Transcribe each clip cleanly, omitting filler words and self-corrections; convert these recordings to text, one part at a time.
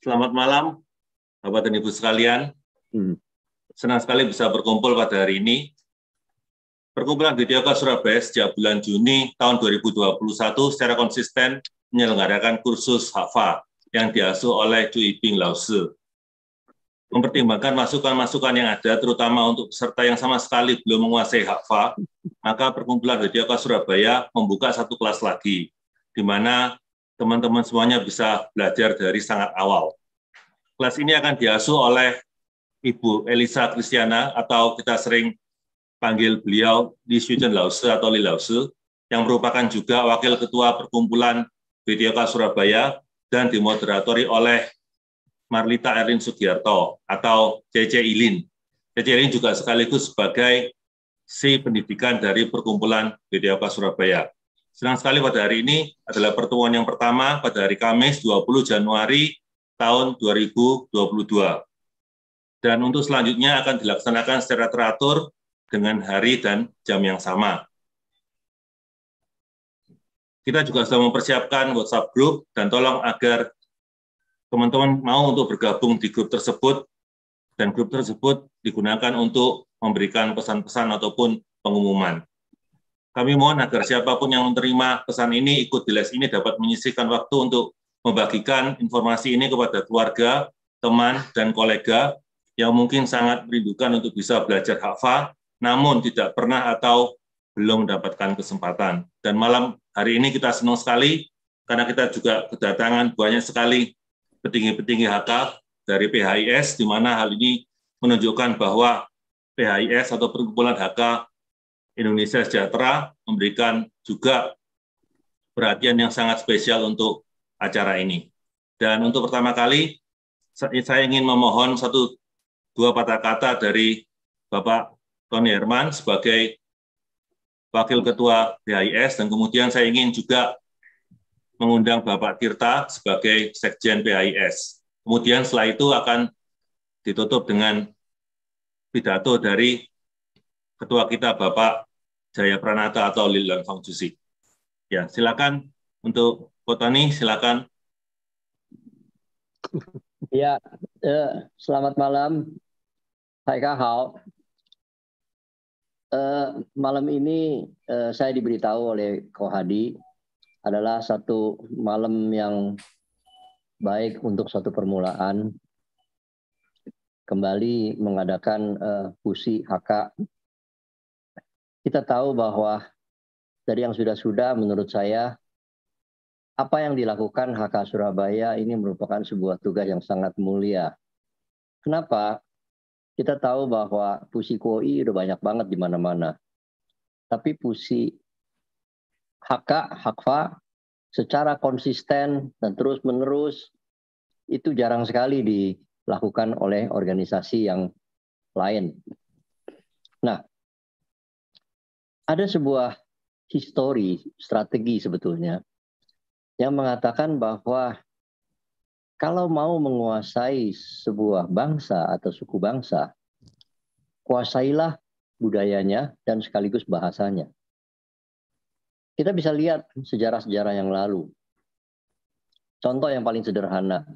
Selamat malam, Bapak dan Ibu sekalian. Senang sekali bisa berkumpul pada hari ini. Perkumpulan BDOK Surabaya sejak bulan Juni tahun 2021 secara konsisten menyelenggarakan kursus HAFA yang diasuh oleh Chu Yiping Lause. Mempertimbangkan masukan-masukan yang ada, terutama untuk peserta yang sama sekali belum menguasai HAFA, maka Perkumpulan BDOK Surabaya membuka satu kelas lagi, di mana teman-teman semuanya bisa belajar dari sangat awal. Kelas ini akan diasuh oleh Ibu Elisa Kristiana, atau kita sering panggil beliau Li Shuchen Lause atau Li Lause, yang merupakan juga Wakil Ketua Perkumpulan BDOK Surabaya dan dimoderatori oleh Marlita Erlin Sugiarto atau Cece Ilin. Cece Ilin juga sekaligus sebagai si pendidikan dari Perkumpulan BDOK Surabaya. Senang sekali pada hari ini adalah pertemuan yang pertama pada hari Kamis 20 Januari tahun 2022. Dan untuk selanjutnya akan dilaksanakan secara teratur dengan hari dan jam yang sama. Kita juga sudah mempersiapkan WhatsApp group dan tolong agar teman-teman mau untuk bergabung di grup tersebut, dan grup tersebut digunakan untuk memberikan pesan-pesan ataupun pengumuman. Kami mohon agar siapapun yang menerima pesan ini, ikut di les ini, dapat menyisihkan waktu untuk membagikan informasi ini kepada keluarga, teman, dan kolega yang mungkin sangat merindukan untuk bisa belajar HAFA, namun tidak pernah atau belum mendapatkan kesempatan. Dan malam hari ini kita senang sekali, karena kita juga kedatangan banyak sekali petinggi-petinggi HK dari PHIS, di mana hal ini menunjukkan bahwa PHIS atau Perkumpulan HK Indonesia Sejahtera memberikan juga perhatian yang sangat spesial untuk acara ini. Dan untuk pertama kali, saya ingin memohon dua patah kata dari Bapak Tony Herman sebagai Wakil Ketua PHIS, dan kemudian saya ingin juga mengundang Bapak Tirta sebagai Sekjen PHIS. Kemudian setelah itu akan ditutup dengan pidato dari Ketua kita Bapak Jaya Pranata atau Lilang Fangjusi. Ya, silakan untuk Tony, silakan. Ya, selamat malam. Hai Kak Hao. Malam ini saya diberitahu oleh Ko Hadi adalah satu malam yang baik untuk suatu permulaan kembali mengadakan fusi HK. Kita tahu bahwa dari yang sudah-sudah menurut saya apa yang dilakukan HK Surabaya ini merupakan sebuah tugas yang sangat mulia. Kenapa? Kita tahu bahwa fusi KOI udah banyak banget di mana-mana. Tapi fusi HK, HAKFA secara konsisten dan terus-menerus itu jarang sekali dilakukan oleh organisasi yang lain. Nah, ada sebuah strategi sebetulnya yang mengatakan bahwa kalau mau menguasai sebuah bangsa atau suku bangsa, kuasailah budayanya dan sekaligus bahasanya. Kita bisa lihat sejarah-sejarah yang lalu. Contoh yang paling sederhana,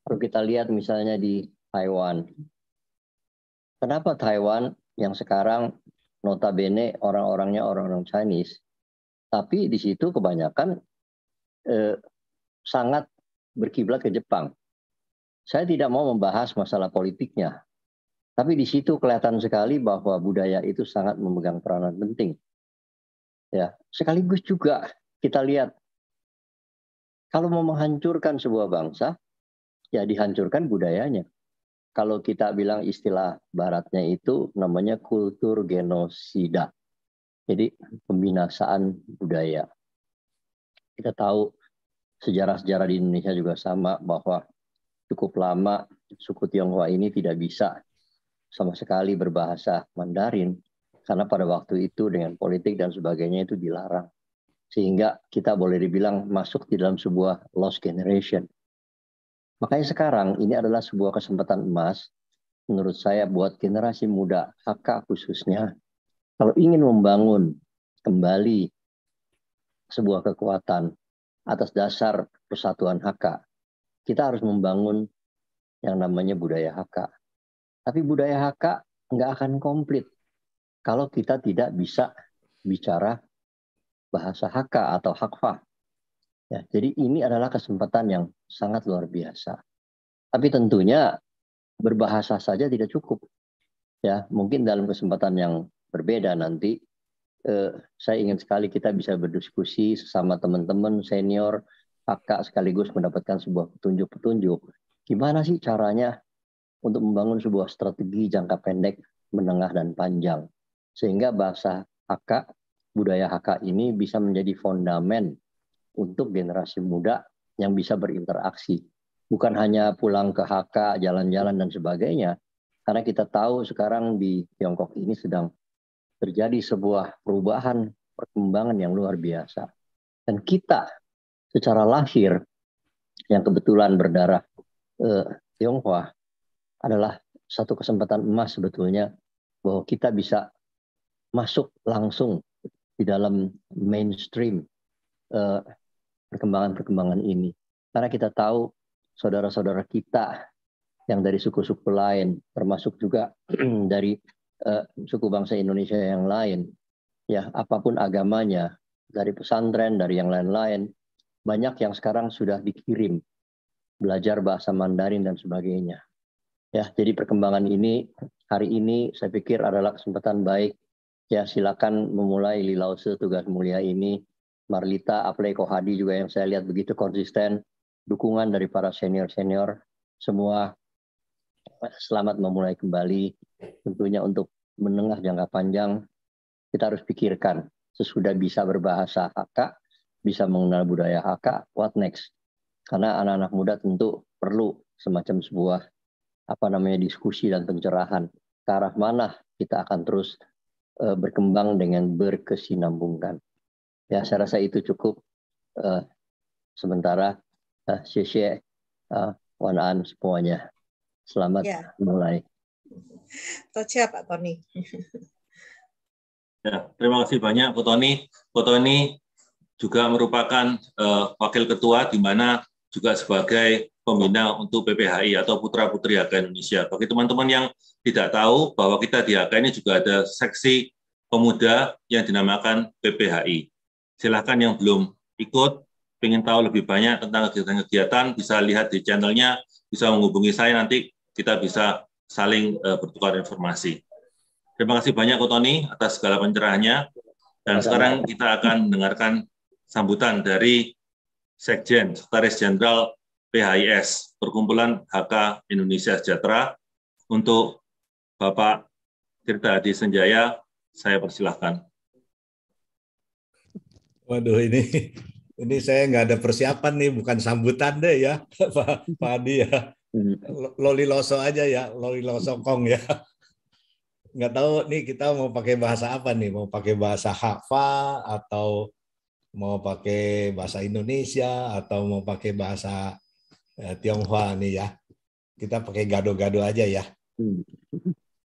kalau kita lihat misalnya di Taiwan. Kenapa Taiwan yang sekarang notabene orang-orangnya orang-orang Chinese, tapi di situ kebanyakan sangat berkiblat ke Jepang. Saya tidak mau membahas masalah politiknya, tapi di situ kelihatan sekali bahwa budaya itu sangat memegang peranan penting. Ya, sekaligus juga kita lihat kalau mau menghancurkan sebuah bangsa, ya dihancurkan budayanya. Kalau kita bilang istilah baratnya itu namanya kultur genosida. Jadi pembinasaan budaya. Kita tahu sejarah-sejarah di Indonesia juga sama bahwa cukup lama suku Tionghoa ini tidak bisa sama sekali berbahasa Mandarin karena pada waktu itu dengan politik dan sebagainya itu dilarang. Sehingga kita boleh dibilang masuk di dalam sebuah lost generation. Makanya sekarang ini adalah sebuah kesempatan emas menurut saya buat generasi muda HK khususnya kalau ingin membangun kembali sebuah kekuatan atas dasar persatuan HK, kita harus membangun yang namanya budaya Hakka. Tapi budaya Hakka nggak akan komplit kalau kita tidak bisa bicara bahasa Hakka atau Hakfa. Ya, jadi ini adalah kesempatan yang sangat luar biasa. Tapi tentunya berbahasa saja tidak cukup. Ya, mungkin dalam kesempatan yang berbeda nanti, saya ingin sekali kita bisa berdiskusi sesama teman-teman senior Hakka sekaligus mendapatkan sebuah petunjuk-petunjuk. Gimana sih caranya untuk membangun sebuah strategi jangka pendek, menengah, dan panjang. Sehingga bahasa Hakka, budaya Hakka ini bisa menjadi fondamen untuk generasi muda yang bisa berinteraksi. Bukan hanya pulang ke Hakka, jalan-jalan, dan sebagainya. Karena kita tahu sekarang di Tiongkok ini sedang terjadi sebuah perubahan, perkembangan yang luar biasa. Dan kita secara lahir, yang kebetulan berdarah Tionghoa, adalah satu kesempatan emas sebetulnya bahwa kita bisa masuk langsung di dalam mainstream perkembangan-perkembangan ini. Karena kita tahu saudara-saudara kita yang dari suku-suku lain, termasuk juga dari suku bangsa Indonesia yang lain, ya apapun agamanya, dari pesantren, dari yang lain-lain, banyak yang sekarang sudah dikirim belajar bahasa Mandarin dan sebagainya. Ya, jadi perkembangan ini hari ini saya pikir adalah kesempatan baik. Ya, silakan memulai Li Lao Tzu tugas mulia ini. Marlita, Apley, Kohadi juga yang saya lihat begitu konsisten. Dukungan dari para senior-senior. Semua selamat memulai kembali. Tentunya untuk menengah jangka panjang, kita harus pikirkan sesudah bisa berbahasa Hakka, bisa mengenal budaya Hakka, what next? Karena anak-anak muda tentu perlu semacam sebuah diskusi dan pencerahan ke arah mana kita akan terus berkembang dengan berkesinambungan. Ya, saya rasa itu cukup sementara. Xie Wan An semuanya. Selamat mulai. Tocha Pak Tony. Ya, terima kasih banyak Bu Tony. Bu Tony juga merupakan wakil ketua di mana juga sebagai pembina untuk PPHI atau Putra Putri Hakka Indonesia. Bagi teman-teman yang tidak tahu bahwa kita di Hakka ini juga ada seksi pemuda yang dinamakan PPHI. Silahkan yang belum ikut, ingin tahu lebih banyak tentang kegiatan-kegiatan, bisa lihat di channelnya, bisa menghubungi saya, nanti kita bisa saling bertukar informasi. Terima kasih banyak Bu Tony atas segala pencerahannya. Dan sekarang kita akan mendengarkan sambutan dari Sekjen, Sekretaris Jenderal PHIS, Perkumpulan Hakka Indonesia Sejahtera, untuk Bapak Tirta Adi Senjaya, saya persilahkan. Waduh, ini saya nggak ada persiapan nih, bukan sambutan deh ya, Pak Adi ya. Loli loso aja ya, loli loso kong ya. Nggak tahu nih kita mau pakai bahasa apa nih, mau pakai bahasa Hakfa atau mau pakai bahasa Indonesia atau mau pakai bahasa Tionghoa nih ya. Kita pakai gado-gado aja ya.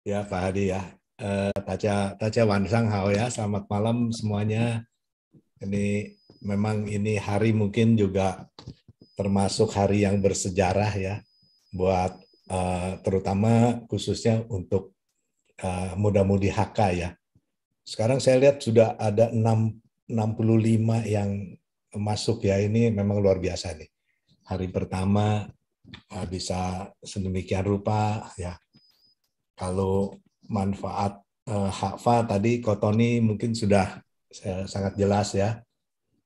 Ya Pak Hadi ya. Taca Wansang Hao ya. Selamat malam semuanya. Ini memang ini hari mungkin juga termasuk hari yang bersejarah ya buat terutama khususnya untuk muda-mudi Hakka ya. Sekarang saya lihat sudah ada 65 yang masuk ya. Ini memang luar biasa nih. Hari pertama bisa sedemikian rupa ya. Kalau manfaat Hakfa tadi Kotoni mungkin sudah sangat jelas ya.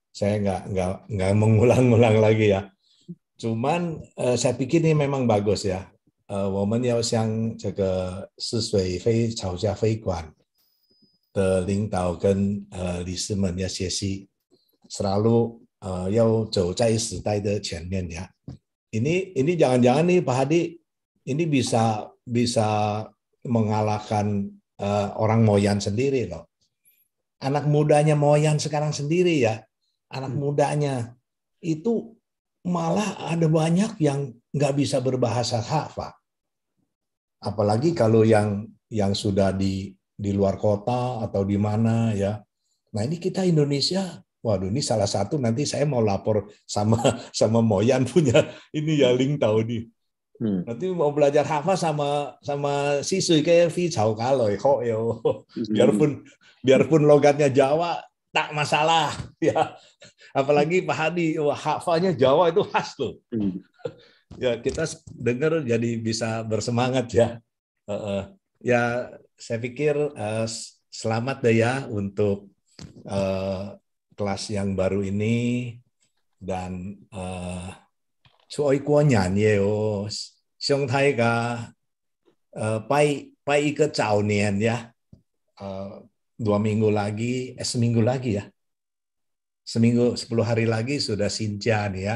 Saya nggak mengulang-ulang lagi ya. Cuman saya pikir ini memang bagus ya. 我们要向这个似水非吵架非管的领导跟理事们要学习。selalu要走在时代的前面ya. Ini jangan-jangan nih Pak Hadi, ini bisa mengalahkan orang Moyan sendiri loh. Anak mudanya Moyan sekarang sendiri ya, anak mudanya itu malah ada banyak yang nggak bisa berbahasa Hakfa. Apalagi kalau yang sudah di luar kota atau di mana ya. Nah ini kita Indonesia Waduh, ini salah satu nanti saya mau lapor sama Moyan punya ini ya link tahu nih. Nanti mau belajar hafal sama siswi kayak Vi Cao Kaloi kok yo. Biarpun logatnya Jawa tak masalah ya. Apalagi Pak Hadi, wah, hafalnya Jawa itu khas loh. Ya kita dengar jadi bisa bersemangat ya. Ya saya pikir selamat deh ya untuk kelas yang baru ini dan Suoi Guo Nian Ye oh, Xiong Tai Ga Bai Ike Zhao Nian ya. 2 minggu lagi, seminggu lagi ya. 10 hari lagi sudah Xinjia nih ya.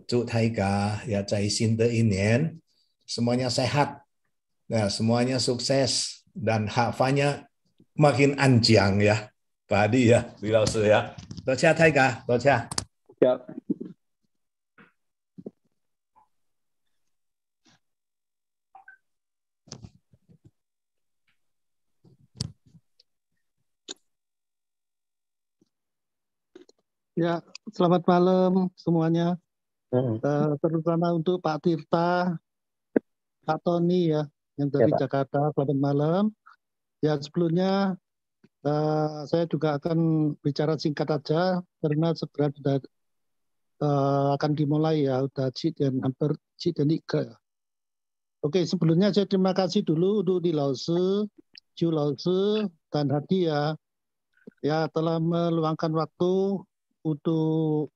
Zhu Tai Ga ya Zai Xin De Inian semuanya sehat. Ya, semuanya sukses dan hafalnya makin anjiang ya. Pak Hadi ya, Li Lao Sư ya. Toh Chia Tai Ga, Toh Chia. Ya. Ya, selamat malam semuanya. Terutama untuk Pak Tirta, Pak Tony ya, yang dari Jakarta. Selamat malam. Ya, sebelumnya saya juga akan bicara singkat aja karena segera sudah akan dimulai ya, udah dan hampir dan Ika. Oke, sebelumnya saya terima kasih dulu untuk Li Lao Sư, Ju Lao Sư, dan Hadi ya telah meluangkan waktu untuk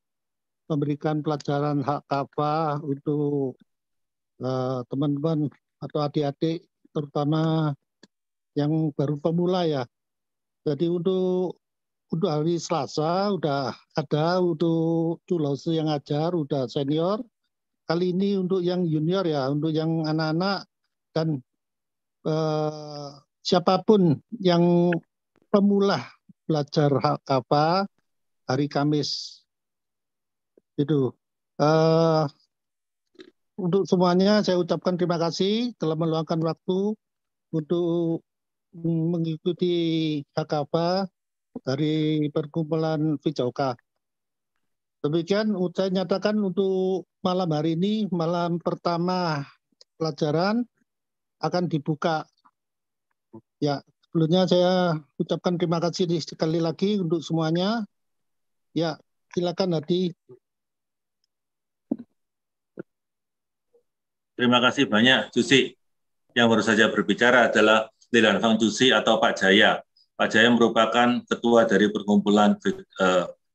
memberikan pelajaran hak kafah untuk teman-teman atau adik-adik terutama yang baru pemula ya. Jadi untuk hari Selasa udah ada untuk Chu Lao Sư yang ngajar udah senior. Kali ini untuk yang junior ya, untuk yang anak-anak dan siapapun yang pemula belajar hak kafah hari Kamis itu. Untuk semuanya saya ucapkan terima kasih telah meluangkan waktu untuk mengikuti HKFA dari perkumpulan Vijauka. Demikian saya nyatakan untuk malam hari ini, malam pertama pelajaran akan dibuka. Ya, sebelumnya saya ucapkan terima kasih sekali lagi untuk semuanya. Ya, silakan Hadi. Terima kasih banyak, Cusi. Yang baru saja berbicara adalah Lilan Fang Cusi atau Pak Jaya. Pak Jaya merupakan ketua dari perkumpulan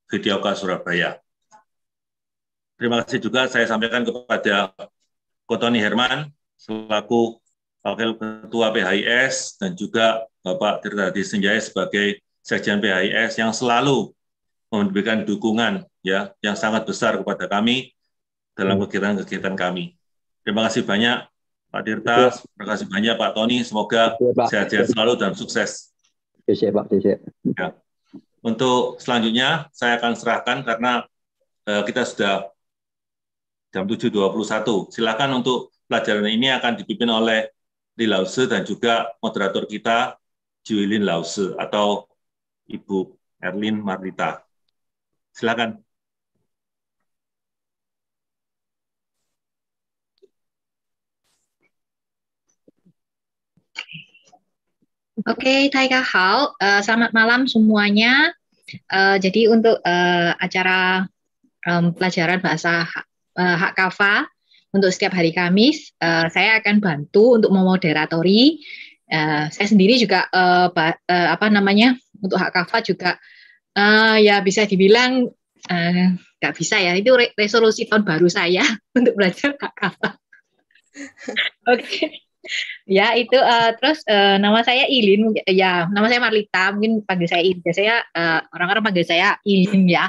Videoka Surabaya. Terima kasih juga saya sampaikan kepada Ko Tony Herman, selaku Wakil Ketua PHIS, dan juga Bapak Tirta Hadi Senjaya sebagai Sekjen PHIS yang selalu memberikan dukungan ya yang sangat besar kepada kami dalam kegiatan-kegiatan kami. Terima kasih banyak Pak Tirta, terima kasih banyak Pak Tony, semoga sehat-sehat selalu dan sukses. Pak. Ya. Untuk selanjutnya saya akan serahkan karena kita sudah jam 7.21. Silakan untuk pelajaran ini akan dipimpin oleh Li Lao Sư dan juga moderator kita Juilin Lao Sư atau Ibu Erlin Marlita. Silakan. Oke, Taika Hao, selamat malam semuanya. Jadi untuk acara pelajaran bahasa hak kafah untuk setiap hari Kamis, saya akan bantu untuk memoderatori. Saya sendiri juga untuk hak kafah juga ya bisa dibilang nggak bisa ya. Itu resolusi tahun baru saya untuk belajar hak kafah. Oke. Ya itu terus nama saya Ilin ya, nama saya Marlita, mungkin panggil saya Ilin. Biasanya orang-orang panggil saya Ilin ya.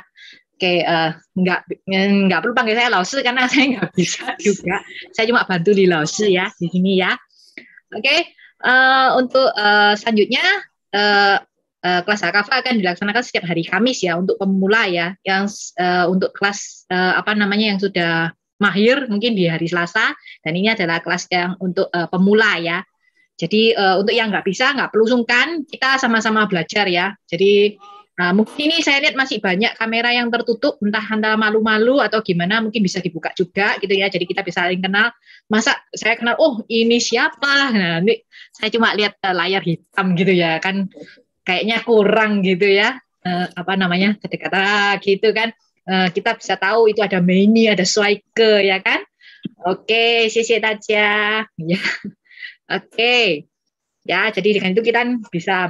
Oke, nggak perlu panggil saya Lao Sư karena saya nggak bisa juga. Saya cuma bantu di Lao Sư ya di sini ya. Oke, untuk selanjutnya kelas HKFA akan dilaksanakan setiap hari Kamis ya untuk pemula ya. Yang untuk kelas yang sudah mahir mungkin di hari Selasa, dan ini adalah kelas yang untuk pemula ya. Jadi untuk yang nggak bisa, nggak perlu sungkan, kita sama-sama belajar ya. Jadi Mungkin ini saya lihat masih banyak kamera yang tertutup, entah antara malu-malu atau gimana, mungkin bisa dibuka juga gitu ya. Jadi kita bisa saling kenal. Masa saya kenal, oh ini siapa? Nah, ini saya cuma lihat layar hitam gitu ya, kan kayaknya kurang gitu ya. Apa namanya, kedekatan gitu kan. Kita bisa tahu itu ada Meini, ada Swaike ya kan. Oke, xie daja. Ya. Oke. Ya, jadi dengan itu kita bisa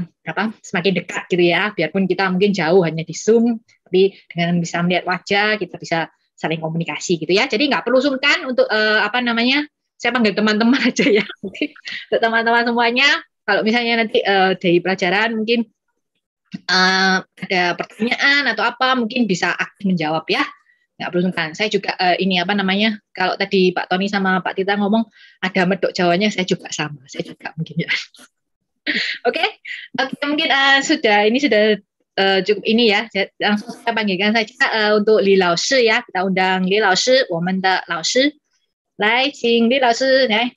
semakin dekat gitu ya, biarpun kita mungkin jauh hanya di Zoom, tapi dengan bisa melihat wajah kita bisa saling komunikasi gitu ya. Jadi nggak perlu sungkan untuk saya panggil teman-teman aja ya. Untuk teman-teman semuanya, kalau misalnya nanti dari pelajaran mungkin ada pertanyaan atau apa, mungkin bisa aktif menjawab ya. Nggak perlu sungkan. Saya juga kalau tadi Pak Tony sama Pak Tita ngomong ada medok Jawanya, saya juga sama. Saya juga mungkin ya. Oke, mungkin sudah cukup ini ya. Langsung saya panggilkan saja untuk Li Lao Shi ya. Kita undang Li Lao Shi, 我们的老师。来，请李老师来。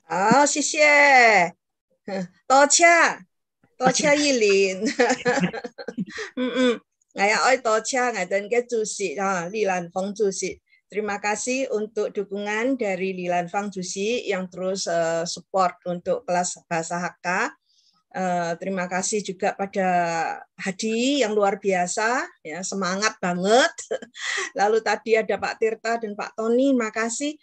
好，谢谢。多謝依蓮。多謝ngài嘅主席Li Lan Feng主席。Terima kasih untuk dukungan dari Li Lan Feng Jusi yang terus support untuk kelas bahasa Hakka. Terima kasih juga pada Hadi yang luar biasa, ya, semangat banget. Lalu tadi ada Pak Tirta dan Pak Tony, makasih.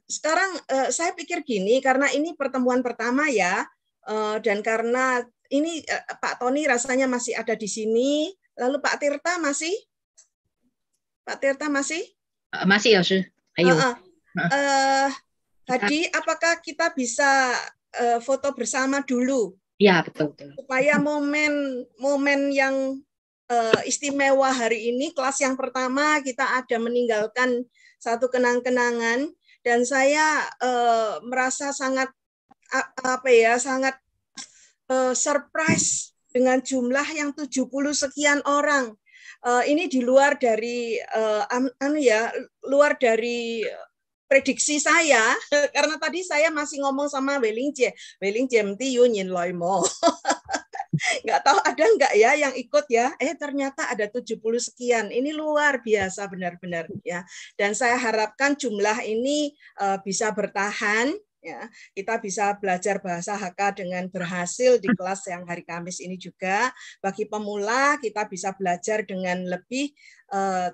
Sekarang saya pikir gini, karena ini pertemuan pertama ya, dan karena ini Pak Tony rasanya masih ada di sini. Lalu Pak Tirta masih? Pak Tirta masih? Masih ya, Sir. Ayo. Hadi, apakah kita bisa foto bersama dulu? Ya, betul. Supaya momen yang istimewa hari ini, kelas yang pertama kita ada meninggalkan satu kenang-kenangan, dan saya merasa sangat surprise dengan jumlah yang 70 sekian orang. Ini di luar dari luar dari prediksi saya, karena tadi saya masih ngomong sama Welingjie mesti yunyin loimo. Nggak tahu ada nggak ya yang ikut ya? Ternyata ada 70 sekian. Ini luar biasa benar-benar ya. Dan saya harapkan jumlah ini bisa bertahan. Ya, kita bisa belajar bahasa Hakka dengan berhasil di kelas yang hari Kamis ini juga. Bagi pemula, kita bisa belajar dengan lebih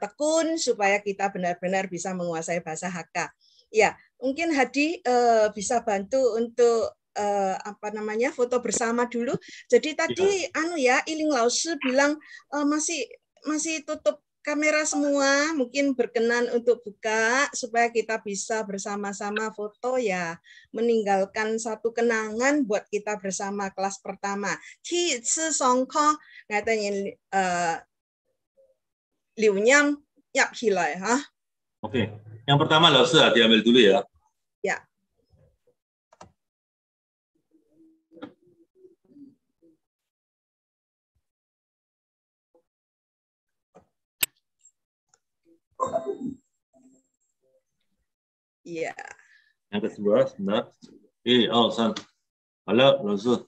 tekun supaya kita benar-benar bisa menguasai bahasa Hakka. Ya, mungkin Hadi bisa bantu untuk foto bersama dulu. Jadi tadi Iling Laoshi bilang masih tutup kamera semua, mungkin berkenan untuk buka supaya kita bisa bersama-sama foto ya, meninggalkan satu kenangan buat kita bersama kelas pertama. Khi ci song ko ngatain Liu Nyang yap hilai ha. Oke. Yang pertama Laoshi diambil dulu ya. Ya. Iya. Yang kedua, sebentar. San. Halo, Laoshi.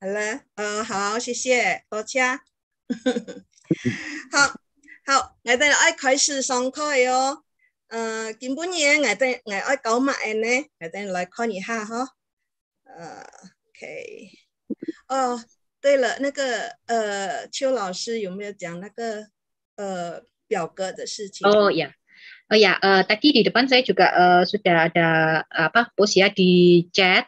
Halo, 好，谢谢，多谢。好，我哋愛開始上課喲。基本嘢我哋愛講乜嘢呢？我哋來看一下哈。OK。哦，对了，那个邱老師有沒有講那個表格的事情？ Oh ya. Tadi di depan saya juga sudah ada post ya di chat.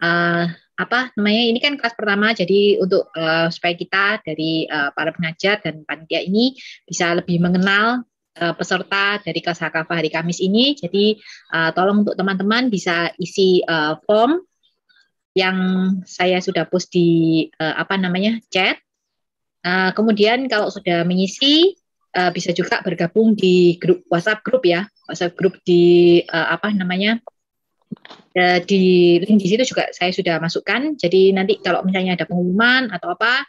Ini kan kelas pertama, jadi untuk supaya kita dari para pengajar dan panitia ini bisa lebih mengenal peserta dari kelas Hakka hari Kamis ini. Jadi tolong untuk teman-teman bisa isi form yang saya sudah post di chat. Kemudian kalau sudah mengisi, bisa juga bergabung di grup WhatsApp grup ya, WhatsApp grup di di link di situ juga saya sudah masukkan. Jadi nanti kalau misalnya ada pengumuman atau apa,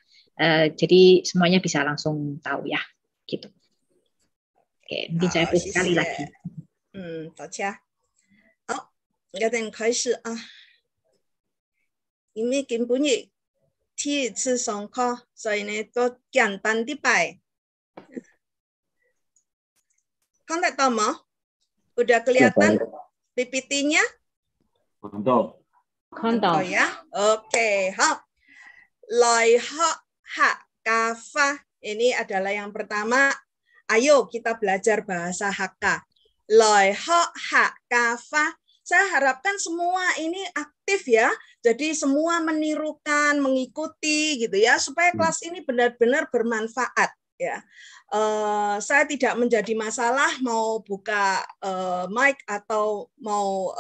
jadi semuanya bisa langsung tahu ya, gitu. Oke, mungkin saya post sekali lagi. 大家好，我哋開始啊，因為根本第一次上课，所以呢都简单啲拜。看得到吗？Udah kelihatan PPT-nya? 看到。看到 ya. Oke, Loi ho ha kafa. Ini adalah yang pertama. Ayo kita belajar bahasa Hakka. Loi ho ha kafa. Saya harapkan semua ini aktif ya. Jadi semua menirukan, mengikuti gitu ya, supaya kelas ini benar-benar bermanfaat ya. Saya tidak menjadi masalah mau buka mic atau mau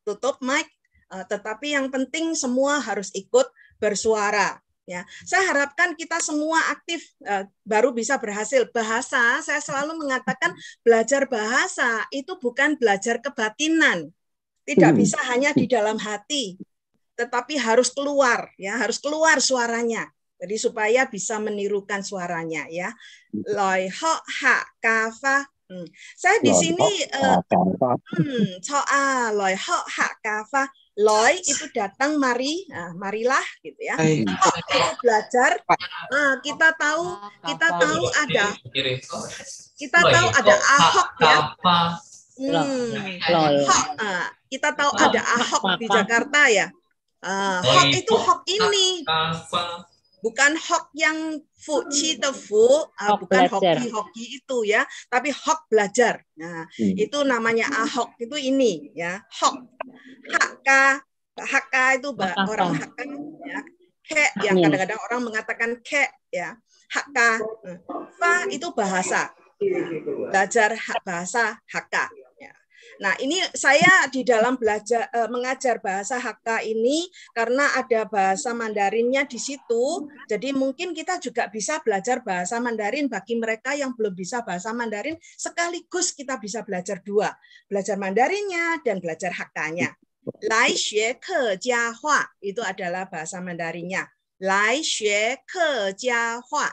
tutup mic, tetapi yang penting semua harus ikut bersuara. Ya, saya harapkan kita semua aktif baru bisa berhasil. Bahasa, saya selalu mengatakan belajar bahasa itu bukan belajar kebatinan. Tidak bisa hanya di dalam hati, tetapi harus keluar, ya, harus keluar suaranya. Jadi supaya bisa menirukan suaranya, ya. Loi ho ha kafa. Saya di sini loi ho ha kafa. Loi itu datang, mari, marilah gitu ya. Hok itu belajar. Kita tahu ada Ahok ya. Kita tahu ada Ahok di Jakarta ya. Hok itu hok ini, bukan hok yang fuci tefu, bukan hoki itu ya, tapi hok belajar. Nah, itu namanya Ahok, itu ini ya, hok. Hakka itu orang Hakka ya. Ke yang kadang-kadang orang mengatakan ke ya. Hakka. Fa itu bahasa. Belajar bahasa Hakka. Nah, ini saya di dalam belajar mengajar bahasa Hakka ini karena ada bahasa Mandarinnya di situ. Jadi mungkin kita juga bisa belajar bahasa Mandarin bagi mereka yang belum bisa bahasa Mandarin, sekaligus kita bisa belajar dua, belajar Mandarinnya dan belajar Hakkanya. Lai xue ke jia hua itu adalah bahasa Mandarinnya. Lai xue ke jia hua.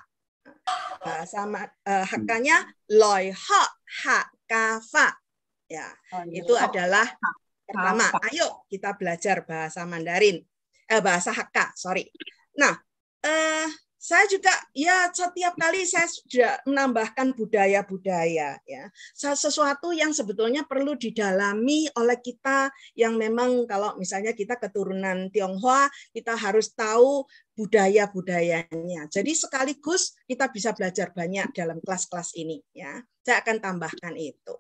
Bahasa Hakkanya loi ho ha ka fa. Ya, itu adalah pertama. Ayo kita belajar bahasa Mandarin, bahasa Hakka, sorry. Nah, saya juga ya setiap kali saya sudah menambahkan budaya-budaya ya, sesuatu yang sebetulnya perlu didalami oleh kita yang memang kalau misalnya kita keturunan Tionghoa, kita harus tahu budaya-budayanya. Jadi sekaligus kita bisa belajar banyak dalam kelas-kelas ini ya. Saya akan tambahkan itu.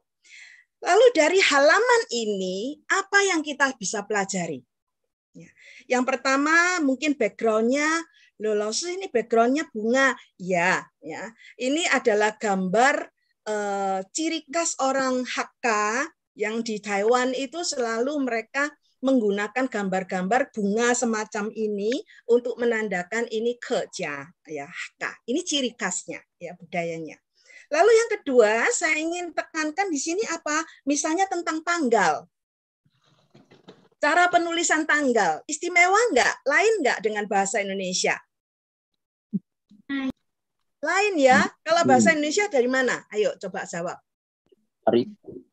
Lalu dari halaman ini, apa yang kita bisa pelajari? Yang pertama mungkin background-nya, Lolosu ini background-nya bunga. Ya. Ini adalah gambar ciri khas orang Hakka yang di Taiwan itu selalu mereka menggunakan gambar-gambar bunga semacam ini untuk menandakan ini kerja ya Hakka. Ini ciri khasnya ya budayanya. Lalu yang kedua, saya ingin tekankan di sini apa? Misalnya tentang tanggal. Cara penulisan tanggal, istimewa enggak? Lain enggak dengan bahasa Indonesia? Lain ya. Kalau bahasa Indonesia dari mana? Ayo coba jawab.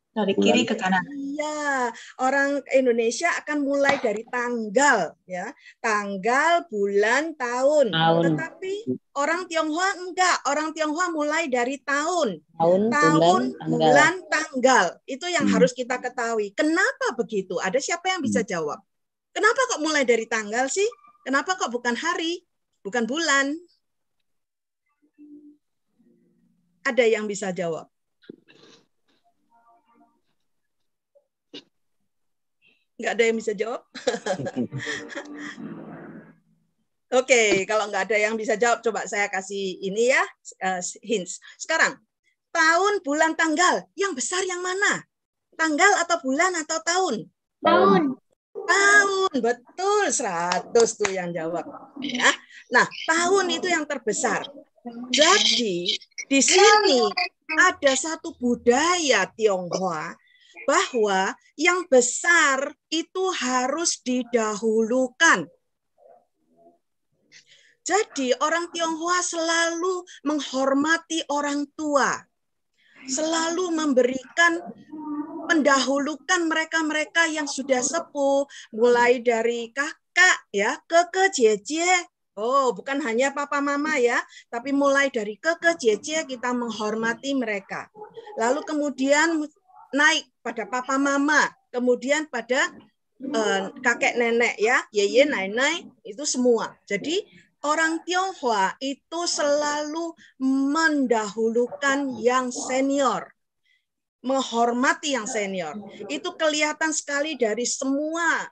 Dari kiri ke kanan. Iya, orang Indonesia akan mulai dari tanggal ya. Tanggal, bulan, tahun. Tetapi orang Tionghoa enggak. Orang Tionghoa mulai dari tahun. Tahun, bulan, tanggal. Itu yang harus kita ketahui. Kenapa begitu? Ada siapa yang bisa jawab? Kenapa kok mulai dari tanggal sih? Kenapa kok bukan hari? Bukan bulan? Ada yang bisa jawab? Nggak ada yang bisa jawab? Oke, kalau nggak ada yang bisa jawab, coba saya kasih ini ya, hints. Sekarang, tahun, bulan, tanggal, yang besar yang mana? Tanggal atau bulan atau tahun? Tahun. Tahun, betul, 100 tuh yang jawab. Ya. Nah, tahun itu yang terbesar. Jadi, di sini ada satu budaya Tionghoa bahwa yang besar itu harus didahulukan. Jadi orang Tionghoa selalu menghormati orang tua, selalu memberikan mendahulukan mereka-mereka yang sudah sepuh, mulai dari kakak ya ke jeje. Oh, bukan hanya papa mama ya, tapi mulai dari keke, jecie kita menghormati mereka. Lalu kemudian naik pada papa mama, kemudian pada kakek nenek ya, yeye, nenai, itu semua. Jadi orang Tionghoa itu selalu mendahulukan yang senior, menghormati yang senior. Itu kelihatan sekali dari semua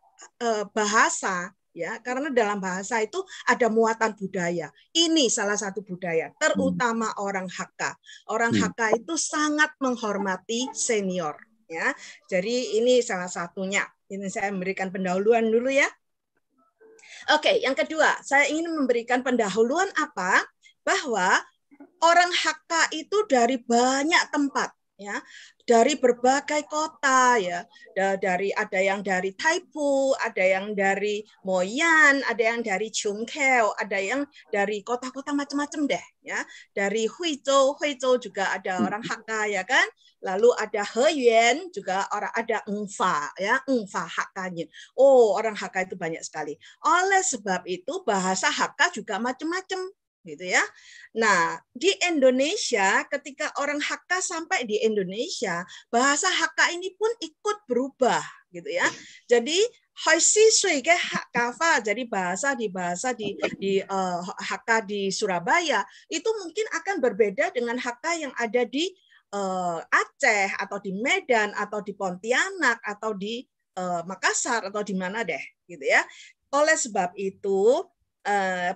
bahasa. Ya, karena dalam bahasa itu ada muatan budaya. Ini salah satu budaya, terutama orang Hakka. Orang Hakka itu sangat menghormati senior. Ya, jadi ini salah satunya. Ini saya memberikan pendahuluan dulu ya. Oke, yang kedua, saya ingin memberikan pendahuluan apa? Bahwa orang Hakka itu dari banyak tempat. Ya, dari berbagai kota ya, dari ada yang dari Taipu, ada yang dari Moyan, ada yang dari Chungkeu, ada yang dari kota-kota macam-macam deh ya, dari Huizhou juga ada orang Hakka ya kan, lalu ada Heyuan juga orang, ada Engfa ya, Engfa Hakkanya. Oh, orang Hakka itu banyak sekali. Oleh sebab itu bahasa Hakka juga macam-macam gitu ya. Nah, di Indonesia ketika orang Hakka sampai di Indonesia, bahasa Hakka ini pun ikut berubah gitu ya. Jadi Hoisi Sui ke Hakka, jadi bahasa di Hakka di Surabaya itu mungkin akan berbeda dengan Hakka yang ada di Aceh atau di Medan atau di Pontianak atau di Makassar atau di mana deh gitu ya. Oleh sebab itu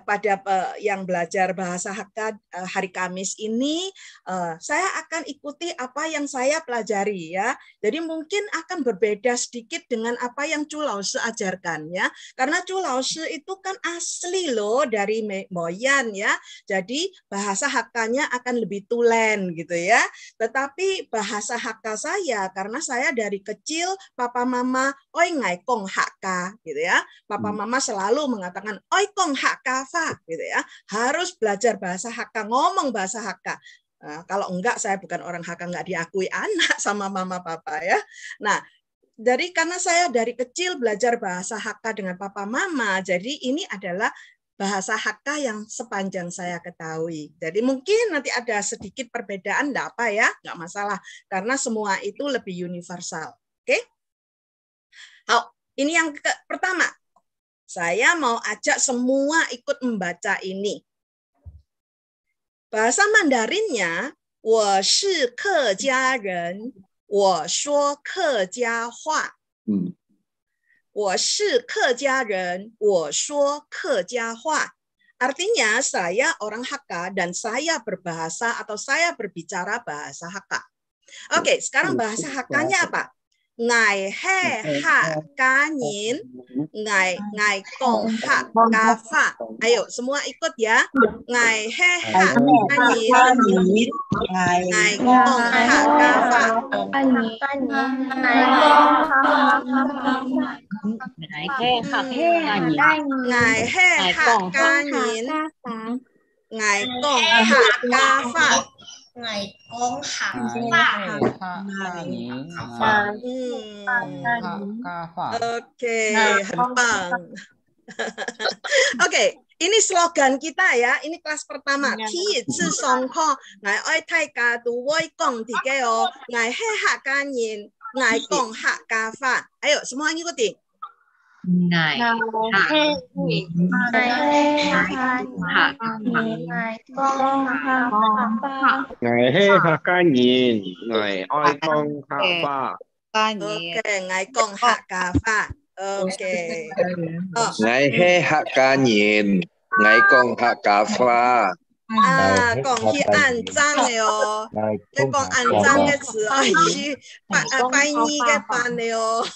pada yang belajar bahasa Hakka hari Kamis ini saya akan ikuti apa yang saya pelajari ya. Jadi mungkin akan berbeda sedikit dengan apa yang Chu Laoshi ajarkan ya. Karena Chu Laoshi itu kan asli loh dari Moyan ya. Jadi bahasa Hakkanya akan lebih tulen gitu ya. Tetapi bahasa Hakka saya karena saya dari kecil papa mama oi ngai kong Hakka gitu ya. Papa mama selalu mengatakan oi kong Hakka fa gitu ya. Harus belajar bahasa Hakka, ngomong bahasa Hakka. Kalau enggak saya bukan orang Hakka, enggak diakui anak sama mama papa ya. Nah, jadi karena saya dari kecil belajar bahasa Hakka dengan papa mama, jadi ini adalah bahasa Hakka yang sepanjang saya ketahui. Jadi mungkin nanti ada sedikit perbedaan, enggak apa ya, enggak masalah karena semua itu lebih universal. Oke? Ini yang pertama. Saya mau ajak semua ikut membaca ini. Bahasa Mandarinnya, 我是客家人，我说客家话。我是客家人，我说客家话。Artinya saya orang Hakka dan saya berbahasa atau saya berbicara bahasa Hakka. Oke, sekarang bahasa Hakkanya apa? Ngai he Hakka nyin, ngai kong Hakka fa. Ayo semua ikut ya. Ngai he Hakka nyin, ngai kong Hakka fa. Ngai he Hakka nyin, ngai kong Hakka fa. 外公喊话， Oke, 很棒. Oke, ini slogan kita ya. Ini kelas pertama. Ti zi song ko, ngai oi tai ka tu woi gong tiga o, ngai he Hakka nyin, ngai gong Hakka fa. Ayo semua ngikutin. Ngai he Hakka nyin, ngai oi kong Hakka. Oke, ngai kong Hakka fa. Oke. Ngai he Hakka nyin, ngai kong Hakka fa. Gong hi an zhang yo. Gong an zhang ke zi, ai shi bai ni ke ban yo.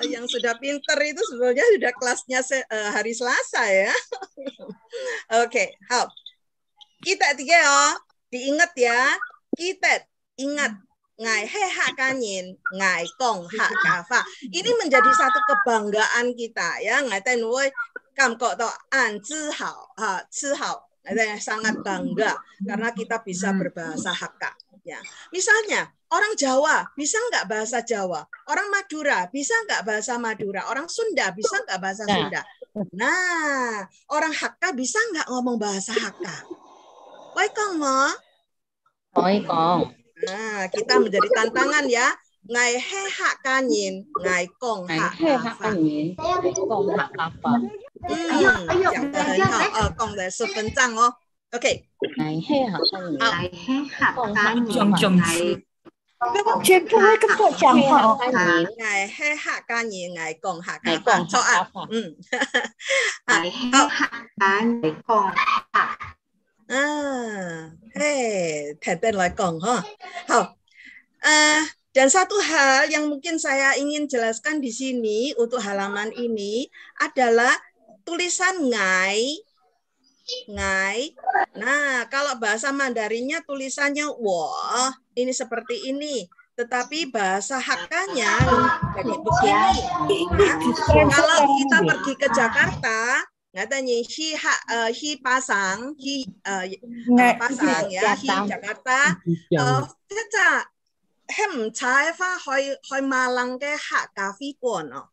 Yang sudah pinter itu sebenarnya sudah kelasnya hari Selasa ya. Oke, hap. Kita tiga ya, diingat ya. Kita ingat ngai he Hakka nyin, ngai kong Hakka fa. Ini menjadi satu kebanggaan kita ya. Ngai ten woi kam kok to an zi hao, ci hao. Sangat bangga karena kita bisa berbahasa Hakka. Ya, misalnya orang Jawa bisa nggak bahasa Jawa, orang Madura bisa nggak bahasa Madura, orang Sunda bisa nggak bahasa Sunda. Nah, orang Hakka bisa nggak ngomong bahasa Hakka? Woi Kong mo? Oi Kong. Nah, kita menjadi tantangan ya. Ngai he Hakka nyin, ngai Kong Hakka fa. Kong Hakka fa. 讲得很好，讲得10分赞哦。OK， Ngai he Hakka nyin. 全部会跟我讲话哦。ngai he Hakka nyin, ngai Kong Hakka Ngai fa. Kong 错啊 Hakka fa. Teten来讲哈。好，dan satu hal yang mungkin saya ingin jelaskan di sini untuk halaman ini adalah tulisan ngai. Nah, kalau bahasa Mandarinnya tulisannya wah, ini seperti ini. Tetapi bahasa Hakkanya jadi begini. Nah, kalau kita pergi ke Jakarta, katanya hi pasang, pasang ya, hi Jakarta. Kita hem cai fa hoi Malang ke Hakka fi guan oh.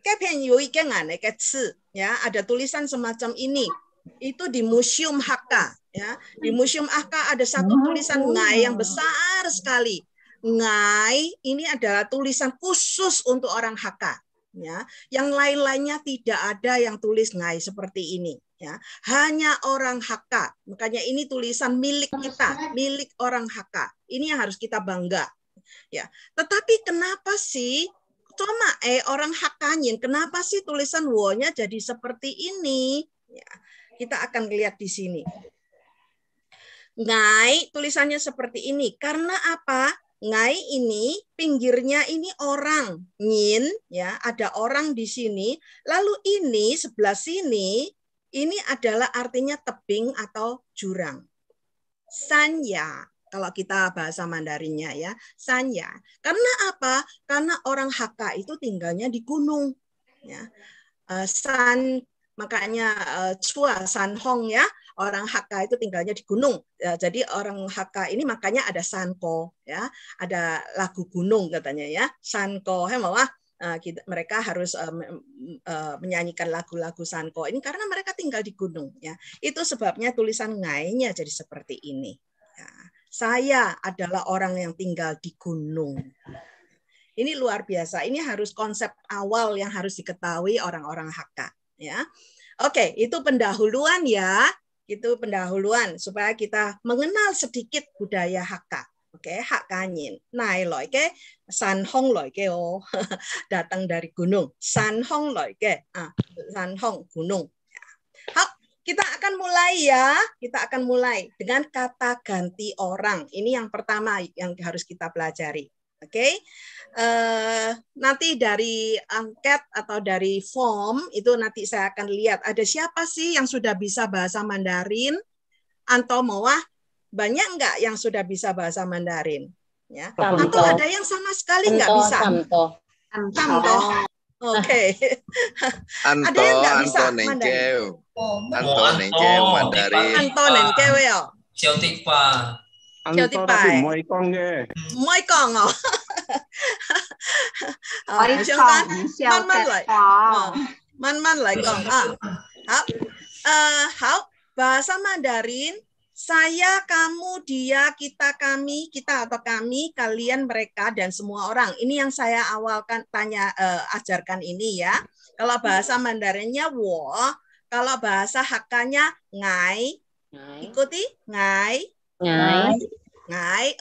Kepen yu ike ngane ke ci ya, ada tulisan semacam ini. Itu di Museum Hakka ya. Di Museum Hakka ada satu tulisan ngai yang besar sekali. Ngai ini adalah tulisan khusus untuk orang Hakka ya. Yang lain-lainnya tidak ada yang tulis ngai seperti ini ya. Hanya orang Hakka. Makanya ini tulisan milik kita, milik orang Hakka. Ini yang harus kita bangga ya. Tetapi kenapa sih cuma orang Hakkanyin, kenapa sih tulisan wo-nya jadi seperti ini ya. Kita akan lihat di sini. Ngai tulisannya seperti ini. Karena apa? Ngai ini pinggirnya ini orang, nyin ya, ada orang di sini. Lalu ini sebelah sini ini adalah artinya tebing atau jurang. Sanya kalau kita bahasa Mandarinnya ya, sanya. Karena apa? Karena orang Hakka itu tinggalnya di gunung ya. San makanya Chua San Hong ya, orang Hakka itu tinggalnya di gunung. Jadi orang Hakka ini makanya ada Sanko ya, ada lagu gunung katanya ya, Sanko. Mereka harus menyanyikan lagu-lagu Sanko ini karena mereka tinggal di gunung ya. Itu sebabnya tulisan ngai-nya jadi seperti ini. Ya. Saya adalah orang yang tinggal di gunung. Ini luar biasa. Ini harus konsep awal yang harus diketahui orang-orang Hakka. Ya, oke, itu pendahuluan ya, itu pendahuluan supaya kita mengenal sedikit budaya Hakka. Oke, Hakkanyin. Nai loi ke, San Hong loi ke oh, datang dari gunung. San Hong loi ke, San Hong gunung. Hap, kita akan mulai ya, kita akan mulai dengan kata ganti orang. Ini yang pertama yang harus kita pelajari. Oke, nanti dari angket atau dari form itu nanti saya akan lihat ada siapa sih yang sudah bisa bahasa Mandarin atau mawah banyak nggak yang sudah bisa bahasa Mandarin ya, atau ada yang sama sekali nggak bisa. Contoh. Oke. Ada yang nggak bisa Mandarin. Anton Keweo. Chào tịch bài. Mỗi con oh. Man lại con. Hao, bahasa Mandarin, saya, kamu, dia, kita, kami, kita atau kami, kalian, mereka, dan semua orang. Ini yang saya awalkan ajarkan ini ya. Kalau bahasa Mandarinnya wo, kalau bahasa Hakkanya ngai. Ikuti ngai. Ngai,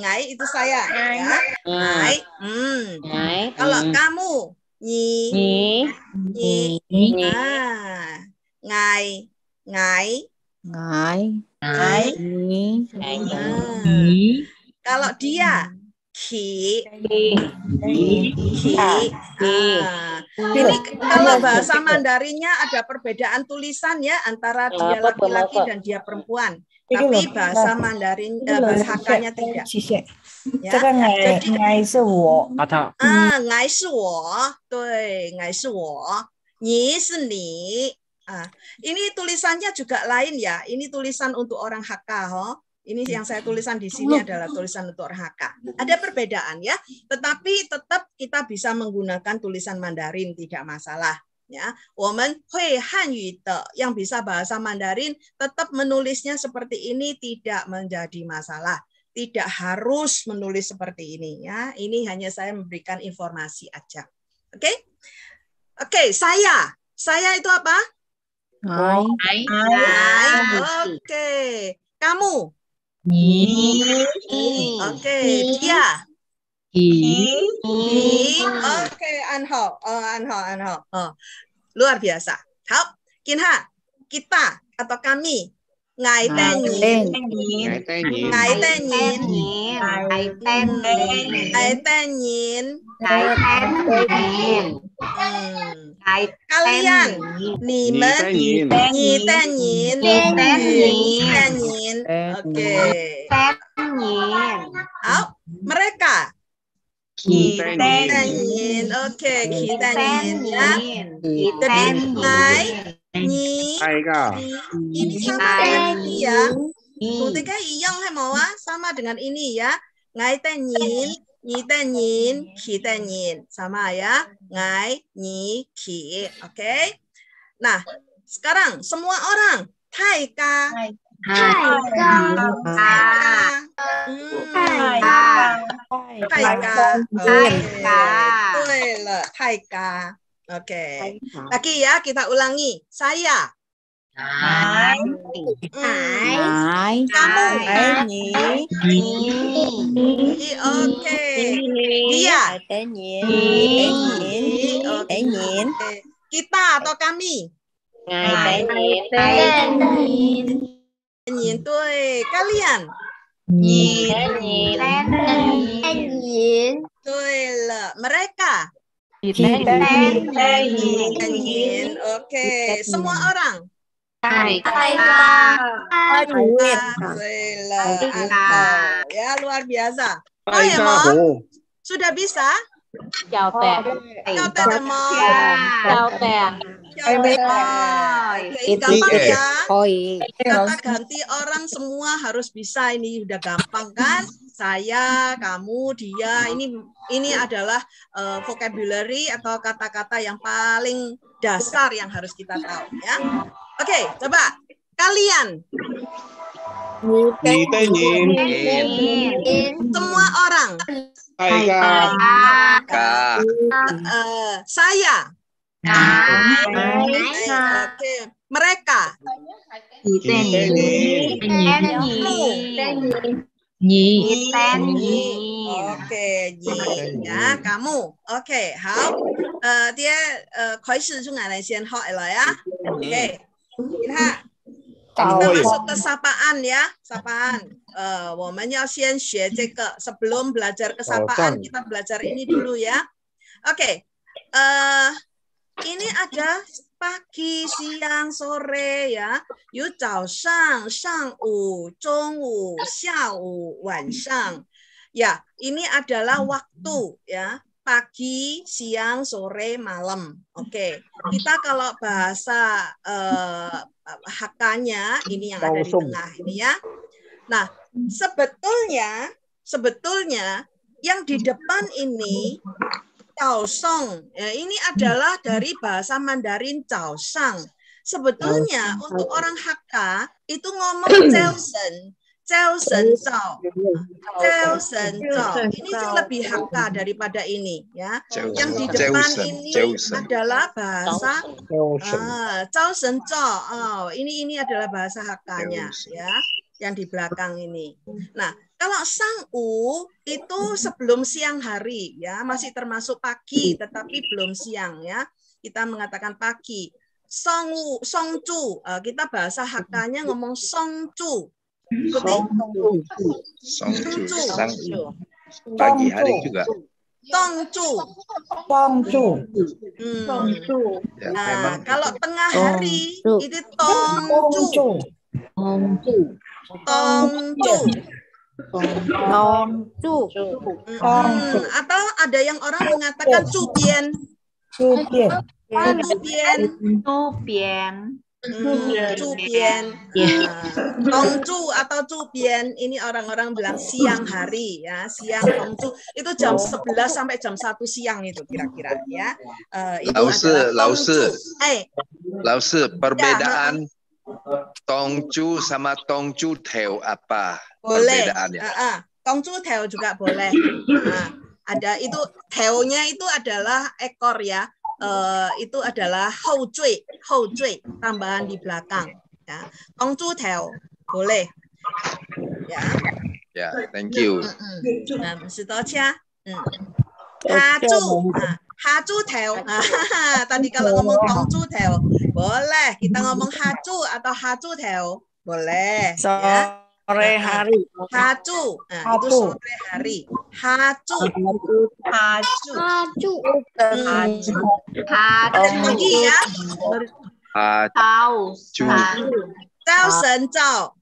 ngai itu saya ya. Ngai. Kalau kamu nyi. Ngai. Kalau dia ki. Ini kalau bahasa Mandarinnya ada perbedaan tulisan ya antara dia laki-laki dan dia perempuan. Tapi bahasa Mandarin bahasa Hakkanya tidak. Ya. Jadi ngai是我. Ngai 是我. 对, ngai 是我. Ni 是你. Ini tulisannya juga lain ya. Ini tulisan untuk orang Hakka, Ini yang saya tulisan di sini adalah tulisan untuk orang Hakka. Ada perbedaan ya, tetapi tetap kita bisa menggunakan tulisan Mandarin, tidak masalah. Ya, 我们会汉语的 yang bisa bahasa Mandarin tetap menulisnya seperti ini tidak menjadi masalah. Tidak harus menulis seperti ini ya. Ini hanya saya memberikan informasi aja. Oke? Oke, saya. Saya itu apa? Hai. Oke. Kamu? Oke, dia. Oke, Anho. Luar biasa. Hap, Kinha, kita atau kami. Ngài tên nhìn. Ngài tên nhìn. Kalian. Nì men. Nì tên nhìn. Oke. Mereka. Kita nhìn. Oke, kita nhìn ya. Jadi ngài ini sama dengan ini ya. Ketika iyong hay mau sama dengan ini ya. Ngài tên nhìn, nhì tên nhìn, khỉ tên nhìn. Sama ya. Ngài, nhì, khỉ. Oke. Nah, sekarang semua orang. Thai ka. Oke. Lagi ya, kita ulangi. Saya. Kamu. Oke. Dia. Kita atau kami. Nhìn tôi, kalian. Tôi là mereka. Nhìn. Oke, semua orang. Ya, luar biasa. Oh ya, Mon. Sudah bisa? Chào tè. Chào tè, Mon. Chào tè. Gampang ya. Kata ganti orang semua harus bisa. Ini udah gampang kan? Saya, kamu, dia. Ini adalah vocabulary atau kata-kata yang paling dasar yang harus kita tahu ya. Oke, coba kalian. Semua orang. Saya. Oke, mereka. Oke, ya, kamu. Oke, hao. Dia 开始出来先好了呀。Oke. Kita masuk ke sapaan ya, sapaan. 我们要先学这个 sebelum belajar kesapaan kita belajar ini dulu ya. Oke. Ini ada pagi, siang, sore ya. Yu 早上, 上午, 中午, 下午, 晚上. Ya, ini adalah waktu ya. Pagi, siang, sore, malam. Oke. Kita kalau bahasa hakanya ini yang ada di tengah ini ya. Nah, sebetulnya yang di depan ini Chaosong, ya, ini adalah dari bahasa Mandarin Chaosang. Sebetulnya untuk orang Hakka itu ngomong Chaosen, Chaosen Chao, Chaosen Chao. Ini sih lebih Hakka daripada ini, ya. Yang di depan ini adalah bahasa Chaosen Chao. Ini adalah bahasa Hakkanya, ya. Yang di belakang ini. Nah, kalau Sang-u itu sebelum siang hari ya, masih termasuk pagi tetapi belum siang ya. Kita mengatakan pagi. Song-u, Song-cu, kita bahasa Hakkanya ngomong Song-cu. Song-cu. Pagi hari juga. Tong-cu. Nah, kalau tengah hari itu Tong-cu. Atau ada yang orang mengatakan cubian. Cubian. Tongju atau cubian ini orang-orang bilang siang hari ya, siang tongju itu jam 11 sampai jam 1 siang itu kira-kira ya. Itu adalah tongju. Lausi, perbedaan tongju sama tongju teo apa perbedaannya? Tongju teo juga boleh. Ada itu teo-nya itu adalah ekor ya. Itu adalah hou zui, tambahan di belakang ya. Tongju teo boleh ya. Ya, thank you. Haju teo. Tadi kalau ngomong tongju teo boleh, kita ngomong haju atau haju teo boleh ya. Sore hari. Haju. Itu sore hari. Haju. Lagi ya. Haju. Zhao shen zhao.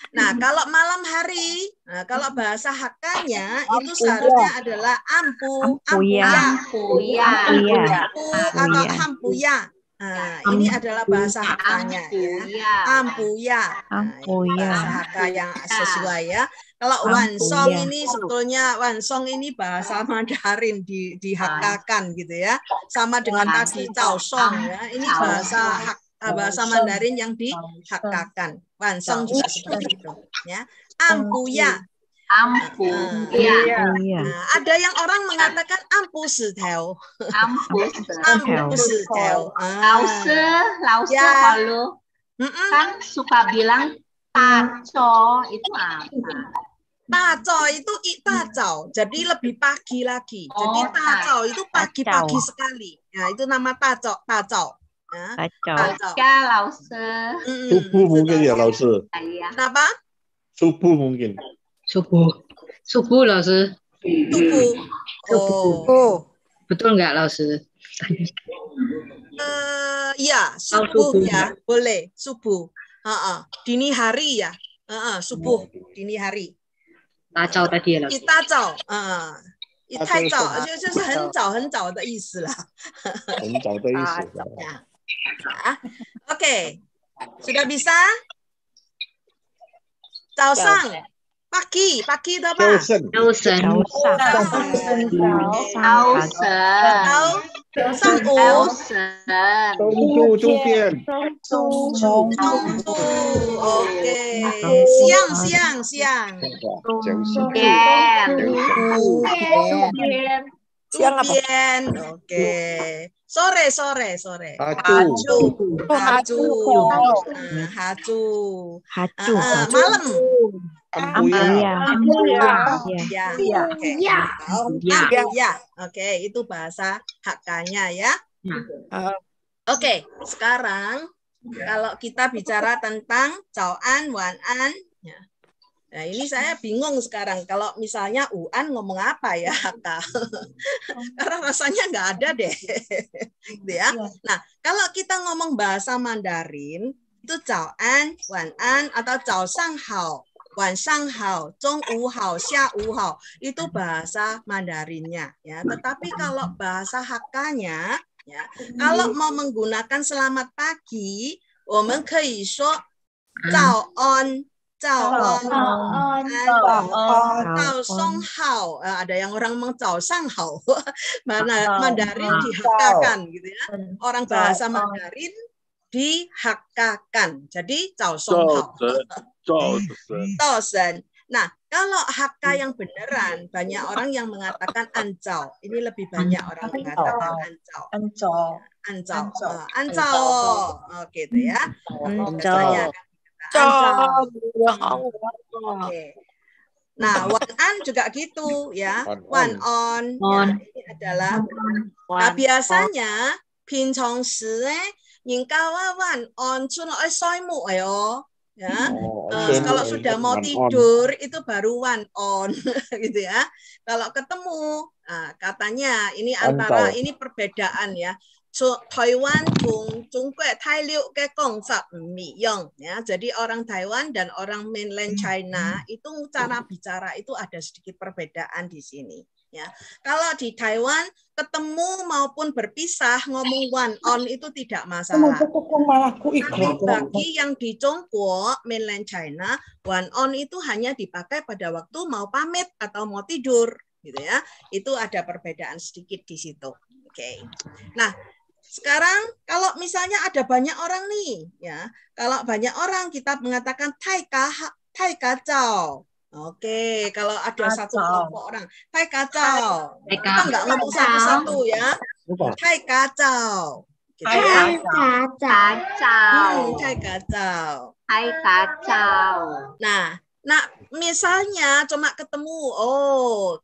Nah, kalau malam hari, kalau bahasa Hakka-nya itu seharusnya adalah ampu atau hampuya. Ini adalah bahasa Hakka-nya ya. Ampuya. Bahasa Hakka yang sesuai ya. Kalau wansong ini sebetulnya wansong ini bahasa Mandarin dihakkakan gitu ya. Sama dengan tadi caosong ya. Ini bahasa Mandarin yang dihakkakan. Wansong juga seperti itu ya. Ampuya. Ada yang orang mengatakan ampu seteo. Lause kalau kan suka bilang taco itu apa? Taco itu itacau, jadi lebih pagi lagi. Jadi tacau itu pagi-pagi sekali. Nah, itu nama tacau. Ya, lause. Subuh mungkin ya, lause. Kenapa? Subuh mungkin. Subuh lause. Subuh. Betul nggak lause? Ya, subuh ya, boleh subuh. Dini hari ya, subuh dini hari. 大早的地了。一大早，太早就是很早很早的意思啦。很早的意思。Oke, sudah bisa? 早上。Pagi itu apa? Oke. Siang. Oke. Sore. Haju. Malam. Oke, itu bahasa Hakka-nya ya. Oke, sekarang kalau kita bicara tentang Caoan, Wanan, nah ini saya bingung sekarang kalau misalnya Uan ngomong apa ya Hakka, karena rasanya nggak ada deh, gitu ya. Nah, kalau kita ngomong bahasa Mandarin itu Caoan, Wanan atau Cao Shang Hao. Wan Shang Hao, Zhong Wu Hao, Xia Wu Hao, itu bahasa Mandarinnya ya. Tetapi kalau bahasa Hakka-nya ya, kalau mau menggunakan selamat pagi, 我们可以说早安 Hao. Ada yang orang ngomong Cao Shang Hao. Mandarin dihakkakan gitu ya. Orang bahasa Mandarin dihakkakan. Jadi Cao Shang Hao. Tosen. Nah, kalau Hakka yang beneran, banyak orang yang mengatakan ancau. Ini lebih banyak orang mengatakan ancau. Gitu ya. Nah, wanan juga gitu ya. Wan on. Ini adalah. Nah, biasanya pinchong shi yin ga wa wan on chun soi mu ayo. Ya, kalau sudah mau tidur itu baru one on, gitu ya. Kalau ketemu, katanya ini antara ini perbedaan ya. Taiwan cùng Trung Quốc Thái Liu cái công pháp mỹ用ya. Jadi orang Taiwan dan orang mainland China itu cara bicara itu ada sedikit perbedaan di sini. Ya, kalau di Taiwan ketemu maupun berpisah ngomong one on itu tidak masalah. Tapi bagi yang di Tiongkok, mainland China, one on itu hanya dipakai pada waktu mau pamit atau mau tidur, gitu ya. Itu ada perbedaan sedikit di situ. Oke. Nah, sekarang kalau misalnya ada banyak orang nih, ya, kalau banyak orang kita mengatakan tai ka zhao. Oke, kalau ada satu kelompok orang, tai kacau. Kita nggak ngomong satu-satu ya. Tai kacau. Gitu ya. Tai kacau. Tai kacau. Nah, misalnya cuma ketemu,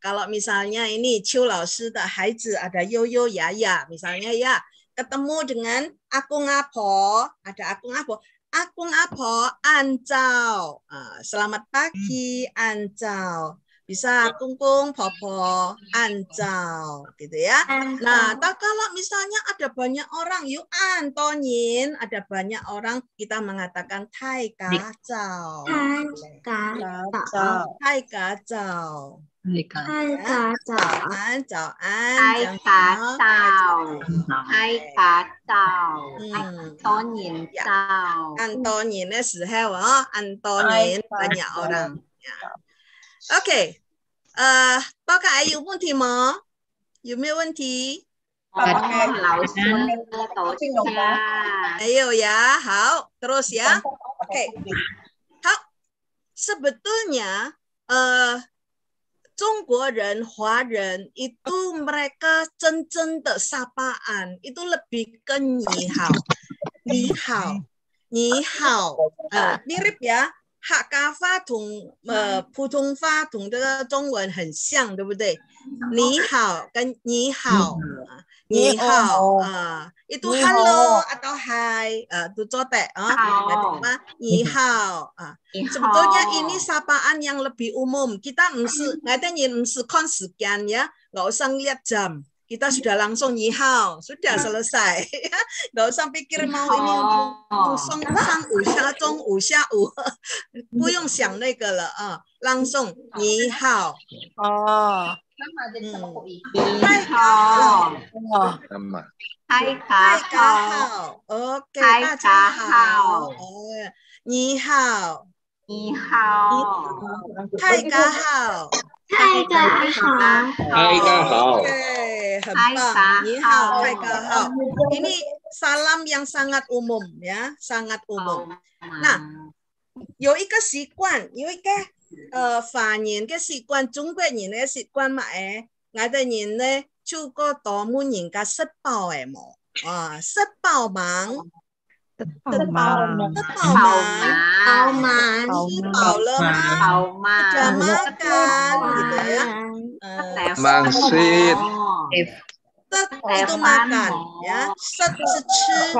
kalau misalnya ini Qiu Lao Shi de Haizi ada Yo-Yo Yaya, misalnya ya, ketemu dengan Akung Apo, ada Akung Apo. Akung Apo, Ancau. Selamat pagi, Ancau. Bisa Kungkung, Popo, Ancau. Gitu ya. Nah, kalau misalnya ada banyak orang, Yu Antonin, ada banyak orang, kita mengatakan Tai Kacau. Tai Kacau. Hai kacau. Antonin的时候Antonin banyak orang. OK， 报告有问题吗？有没有问题？没有呀，好，terus ya. OK， 好，sebetulnya 中国人、华人 itu mereka 真正的 sapaan itu lebih ke 你好，你好，你好，mirip ya， 客家话同普通话同这个中文很像，对不对？你好跟你好，你好itu hello atau hi itu cotek ni hao. Sebetulnya ini sapaan yang lebih umum. Kita mesti konsekan ya, nggak usah lihat jam. Kita sudah langsung ni hao, sudah selesai. Nggak usah pikir mau ini sang u xia zhong u xia u, 不用想那个了langsung ni hao. 大家好 ，OK， 大家好，你好，你好，大家好，大家好，大家好 ，OK， 很棒，你好，大家好。Ini salam yang sangat umum ya, sangat umum. Nah， 有一个习惯，有一个华人嘅習慣，中國人嘅習慣乜嘢？我哋人咧。就個多門人家食飽嘅冇食飽忙，吃飽了嗎？sudah makan gitu ya. Mangsit. Itu makan ya. Set吃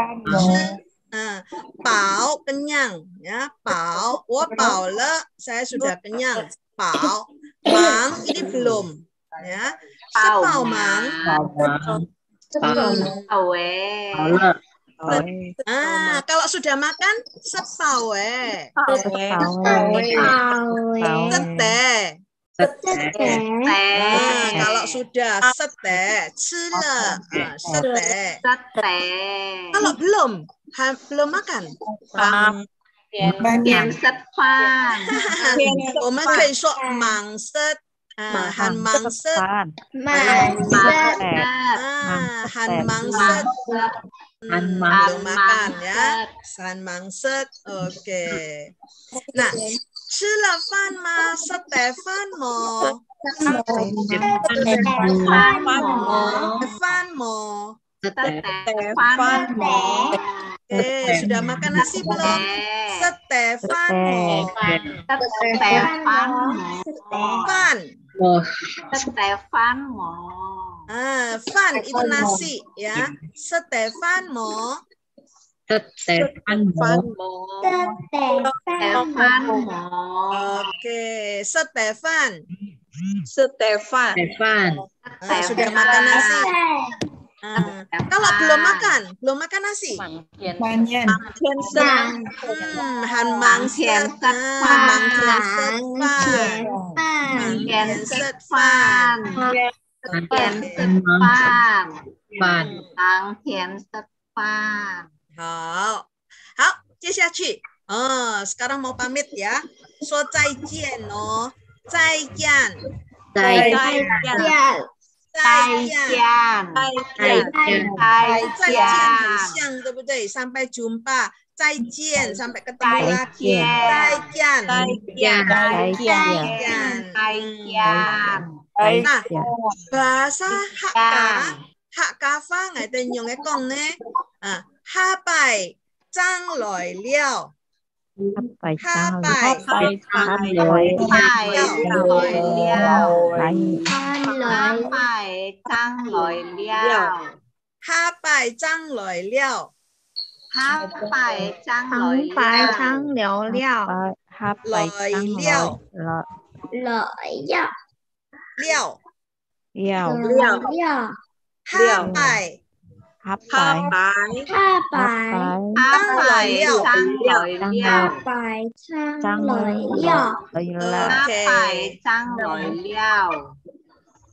飽 kenyang ya.飽, 我飽了, saya sudah kenyang.飽, mang ini belum. Ya, sepau mang. Kalau sudah makan sepau sete. Kalau sudah sete, cile, sete. Kalau belum makan. Yang set pan. 我们可以说忙set。Han mangset, belum makan ya, han mangset, oke. Nah, 吃了饭吗 ？Stefan mo, sudah makan nasi belum? Stefan mo. Fan itu nasi ya. Stefan mo Stefan Mo. Oke, Stefan. Sudah makan nasi. Kalau belum makan nasi. Han mang Set Fan.接下去sekarang mau pamit ya. 说再见哦，再见。再见很像，对不对？ sampai jumpa， 再见 sampai ketemu lagi， 再见。 Nah, bahasa Hak Kava ngai tên dùng cái con nè. Ha bài trang lòi liao. Ha bài trang lòi liao. Ha bài trang lòi liao.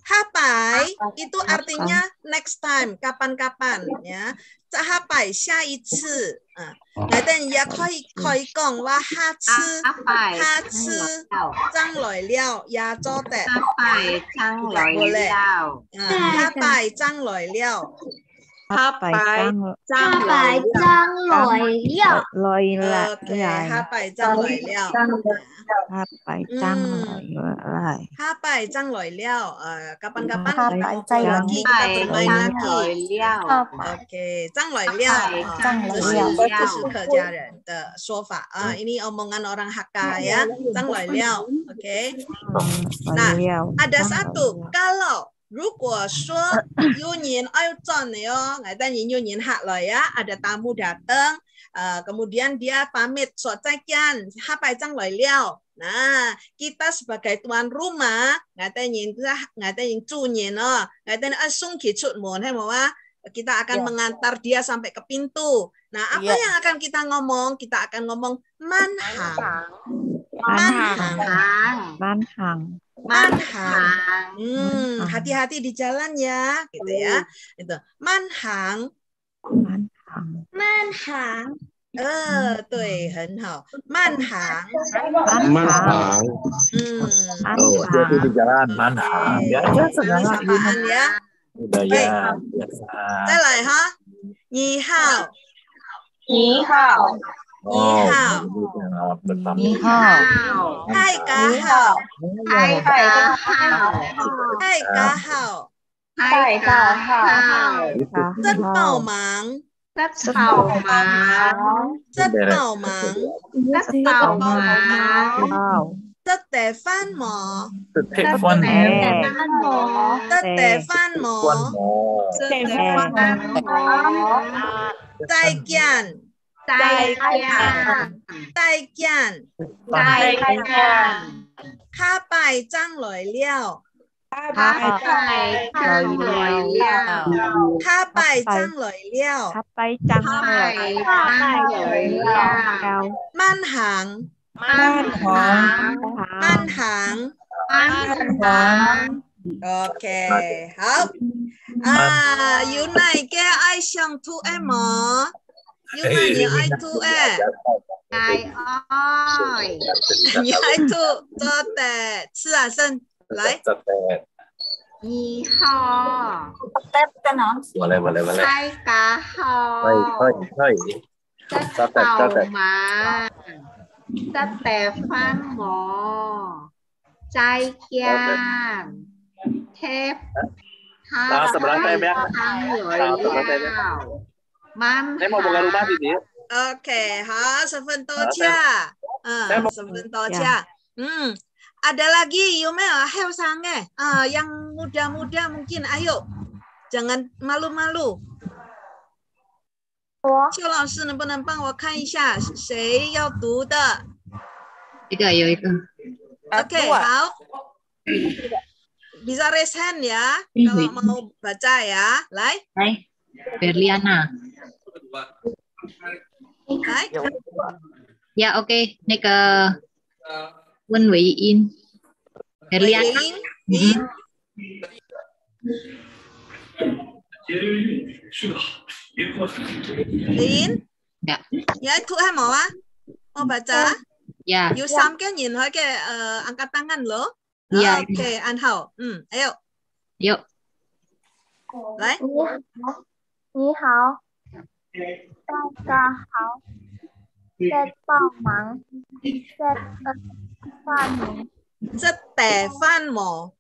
Hapai itu artinya next time, kapan-kapan ya. Hapai 下一次。但也可以講話下次將來了也做得。hapai將來了。hapai將來了。hapai將來了。hapai將來了。Hapai Zhang Loi Liao. Kapan-kapan lagi kita bermain lagi. Oke, Zhang Loi Liao. 这是客家人的说法啊。Ini omongan orang Hakka ya. Zhang Loi Liao. Oke. Nah, ada satu. Kalau 如果说有人要转的哦，但有人hak loh ya, ada tamu datang, kemudian dia pamit, so zaijian, hapai zhang loi liao. Nah, kita sebagai tuan rumah, ngatain zunyin oh, ngatain asung kicut mon, kita akan mengantar dia sampai ke pintu. Nah, apa yang akan kita ngomong? Kita akan ngomong manhang. Manhang. Hati-hati di jalan ya, gitu ya. Itu manhang. Tuh, 很好。manhang. Hati-hati di jalan, manhang. Biasa sapaan ya. Budaya biasa. 再来哈，你好。你好。你好。嗨，家好。rất bào màng. Rất tệ phan mò. Tài kian. Hapai zhang loi liao. Hapai zhang loi liao. Manhang. Ok, học. Yêu này cái ai sang thu em mà. Yêu này nhiều ai thu em. Ai ơi. Nhiều ai thu cho tệ. Sư à Sơn, lấy. 你好。Boleh. Hai cá hò. Rất tàu mà. Rất tè phan mò. Chai kian. Thép. Sebelah saya ya. Saya mau buka rumah di sini. Oke, ha, 10分多家. 10分多家. Ada lagi, Yume, Heusange, yang muda-muda mungkin, ayo, jangan malu-malu. 邱老师能不能帮我看一下谁要读的？有一个。Oke, 好。Bisa raise hand ya kalau mau baca ya. Lai. Berliana. Lai. Ya, oke. 那个温维英。Berliana. Lin. Dạ. Ya, itu mau ah? Mau baca? Ya. You Sam cái nhìn hỏi cái angkat tangan loh. Iya. Oke, An Hao. Ayo. Yuk. 来。你好，大家好。在帮忙。Stefano.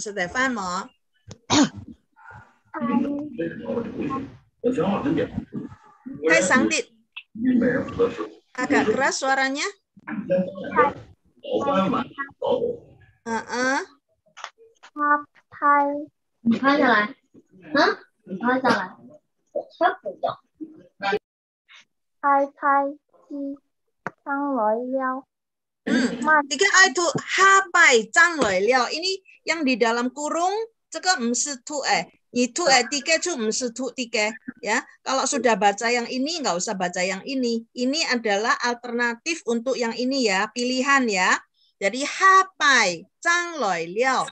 Stefano. Hai Sangdit. Agak keras suaranya. Tiga itu hapai zhang loi liao. Ini yang di dalam kurung, 这个不是tu itu tiga itu 不是tu tiga ya. Kalau sudah baca yang ini nggak usah baca yang ini. Ini adalah alternatif untuk yang ini ya, pilihan ya. Jadi hapai zhang loi liao.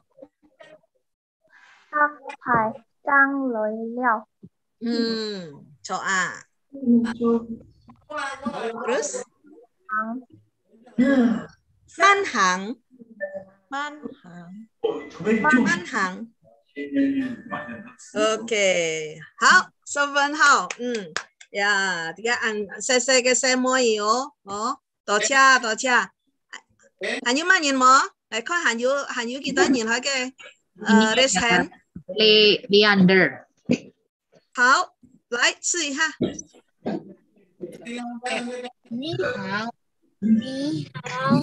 Hapai zhang loi liao. Coba. Terus? Manhang. Oke. Hao, 7 hao. Ya, tiga saya ke saya mau yo. Tổ cha. Hành như mà nhìn mò, lại coi hành như kita nhìn hỏi cái raise hand. Leander. Hao, lại试一下。你好，你好，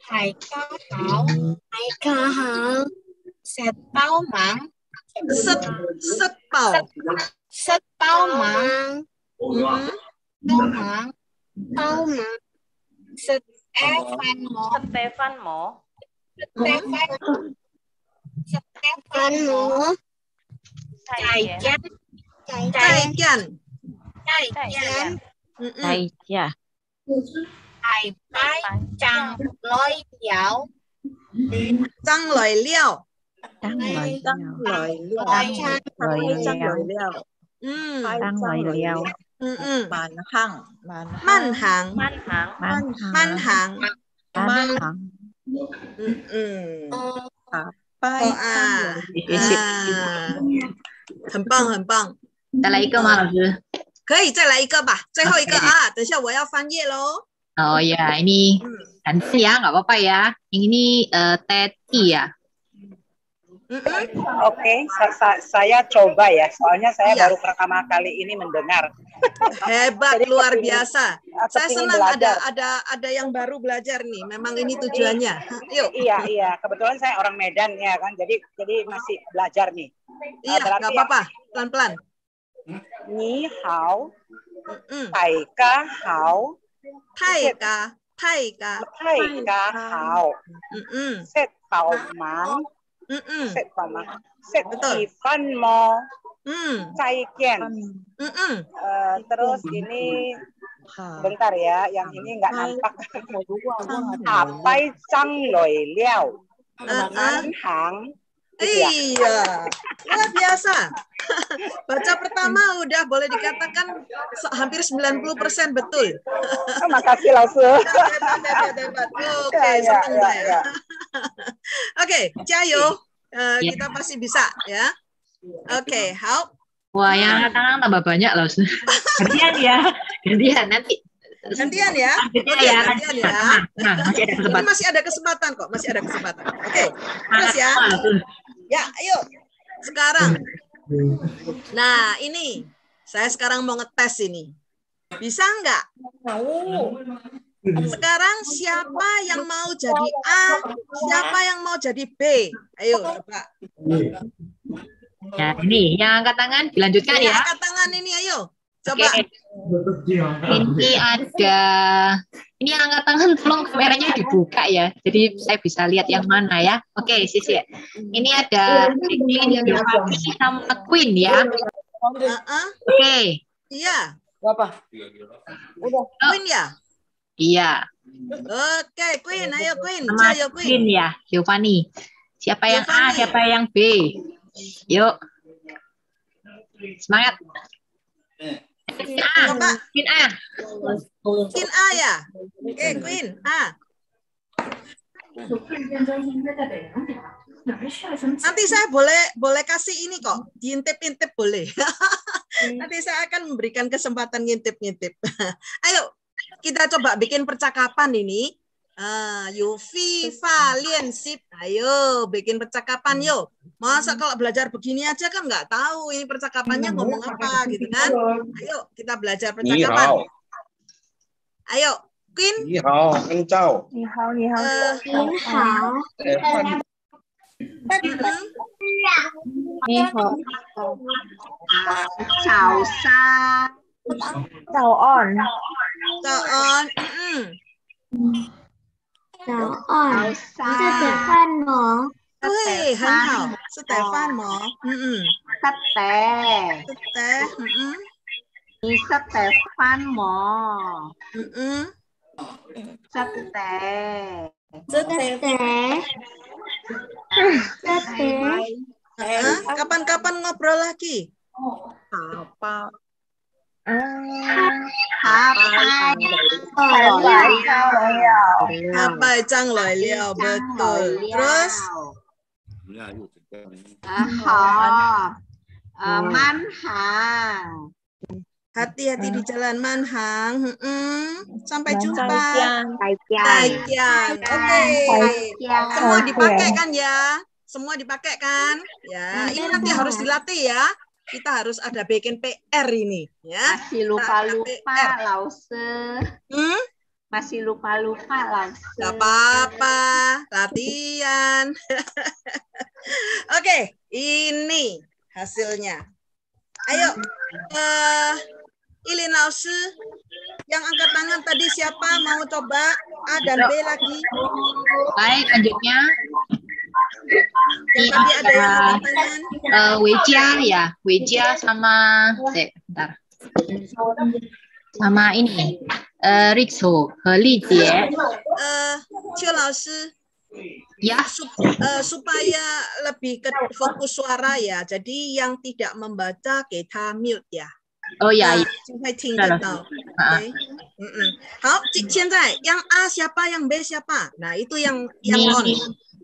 大家好，大家好，食饱嗎？食飽嗎？飽嗎？食Stefano. 再見。張來了。慢行。很棒。再来一个吗，老师？可以再来一个吧，最后一个啊！等一下我要翻页喽。Oh ya, ini ganti ya, nggak apa-apa ya. Yang ini Teti ya. Oke, saya coba ya, soalnya saya baru pertama kali ini mendengar. Hebat, luar biasa. Saya senang ada yang baru belajar nih. Memang ini tujuannya. Yuk. Iya. Kebetulan saya orang Medan ya kan, jadi masih belajar nih. Iya, nggak apa-apa, pelan-pelan. Ni hao, tai ka hao, tai ka hao, set bao mang, set ifan mo, cai kian. Terus ini bentar ya, yang ini nggak nampak. Apai zhang loi liao, hang. Iya, luar biasa. Baca pertama udah boleh dikatakan hampir 90% betul. Makasih langsung. Hebat. Oke, senang saya. Oke, jayo. Kita pasti bisa ya. Oke, hao. Wah, yang tangan tambah banyak loh. Gantian ya. Nanti. Gantian ya. Gantian ya. Masih ada kesempatan kok, Oke, terus ya. Ya, ayo. Sekarang. Nah, ini. Saya sekarang mau ngetes ini. Bisa nggak? Sekarang siapa yang mau jadi A? Siapa yang mau jadi B? Ayo, coba. Ya, ini yang angkat tangan dilanjutkan ya. Angkat tangan ini, ayo. Coba. Ini ada, ini yang angkat tangan tolong kameranya dibuka ya. Jadi saya bisa lihat yang mana ya. Oke, Sisi. Ini ada Giovanni sama Queen ya. Oke. Iya. Berapa? Udah. Queen ya? Iya. Oke, Queen. Ayo Queen. Sama Ayo Queen Queen. ya, Giovanni. Siapa yang A, siapa yang B? Yuk. Semangat. Queen A. Queen A. Queen A ya? Oke, Queen A. Nanti saya boleh kasih ini kok, diintip-intip boleh. Nanti saya akan memberikan kesempatan ngintip-ngintip. Ayo, kita coba bikin percakapan ini. Yufi, Valian, Sip. Ayo, bikin percakapan yuk. Masa kalau belajar begini aja kan nggak tahu ini percakapannya ngomong apa gitu kan? Ayo, kita belajar percakapan. Ayo, Queen. 你好，恩照。你好，你好，你好。你好，早上，早安，早安，早安，是点饭吗？对，很好，是点饭吗？สเตย์มีสเตฟานหมอสเตKapan-kapan ngobrol lagi? Apa? Chang Loi Liao, betul. Terus? Manhang. Hati-hati di jalan Manhang. Sampai jumpa. Taijian. Oke. Semua dipakai kan ya? Semua dipakai kan? Ya, ini nanti harus dilatih ya. Kita harus ada bikin PR ini, ya. Masih lupa-lupa, Lause. Masih lupa-lupa, Lause. Gak apa-apa, latihan. Oke, ini hasilnya. Ayo, Ilin Lause, yang angkat tangan tadi siapa? Mau coba A dan B lagi? Baik, lanjutnya. Yang tadi ada yang angkat tangan. Weijia ya, Weijia sama bentar. Sama ini. Rixo和丽姐。邱老师。Ya. Supaya lebih ke fokus suara ya. Jadi yang tidak membaca kita mute ya. Oh ya. 就会听得到。好，现在yang A siapa, yang B siapa? Nah, itu yang on.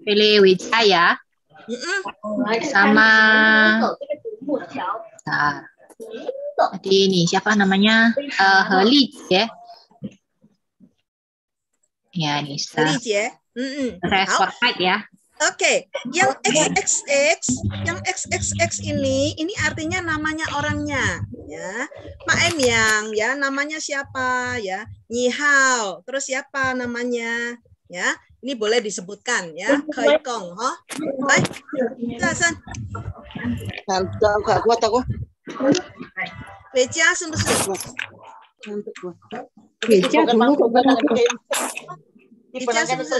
Pilih Weijia ya. Sama tadi ini siapa namanya? Helijie. Ya, ini Helijie. Saya spotlight ya. Oke, yang XXX ini artinya namanya orangnya, ya. Pak M yang, ya, namanya siapa, ya. Ni hao, terus siapa namanya, ya. Ini boleh disebutkan, ya. Koi Kong, ho. Baik, jelasan. Weijia, Weijia dulu Weijia 是不是？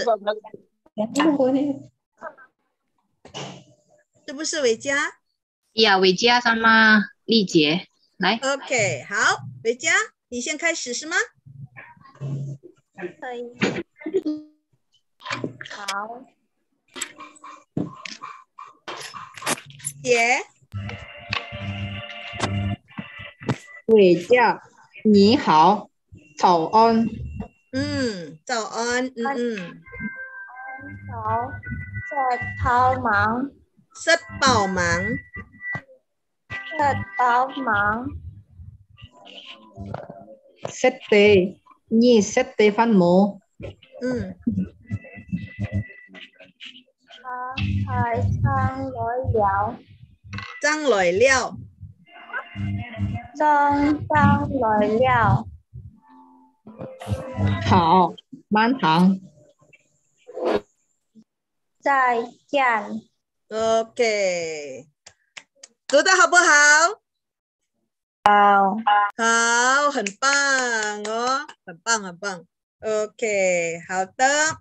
是不是伟嘉？ Iya, Weijia sama 丽姐，来。OK， 好，伟嘉，你先开始是吗？可以。好。姐。伟嘉，你好，早安。早安，好，在帮忙。rất bảo忙。rất bảo忙。Sete, ni sete fan mo. Phải trang lối liệu. Trang lối liệu. Trang lối liệu. 好，满堂。再见。Oke. 做得好不好？好，好，很棒哦，很棒，很棒。OK， 好的，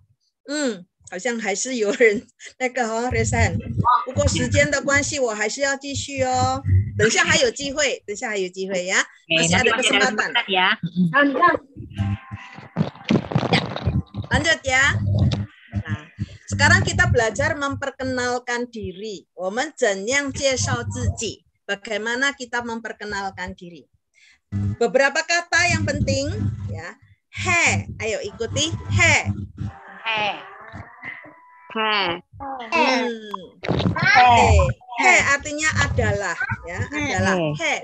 好像还是有人那个哦 ，Resan， 不过时间的关系，我还是要继续哦。等下还有机会，ya， masih ada kesempatan ya. Lanjut ya. Nah, sekarang kita belajar memperkenalkan diri. 我们怎样介绍自己? Bagaimana kita memperkenalkan diri? Beberapa kata yang penting ya. He, ayo ikuti he. He artinya adalah ya, adalah he.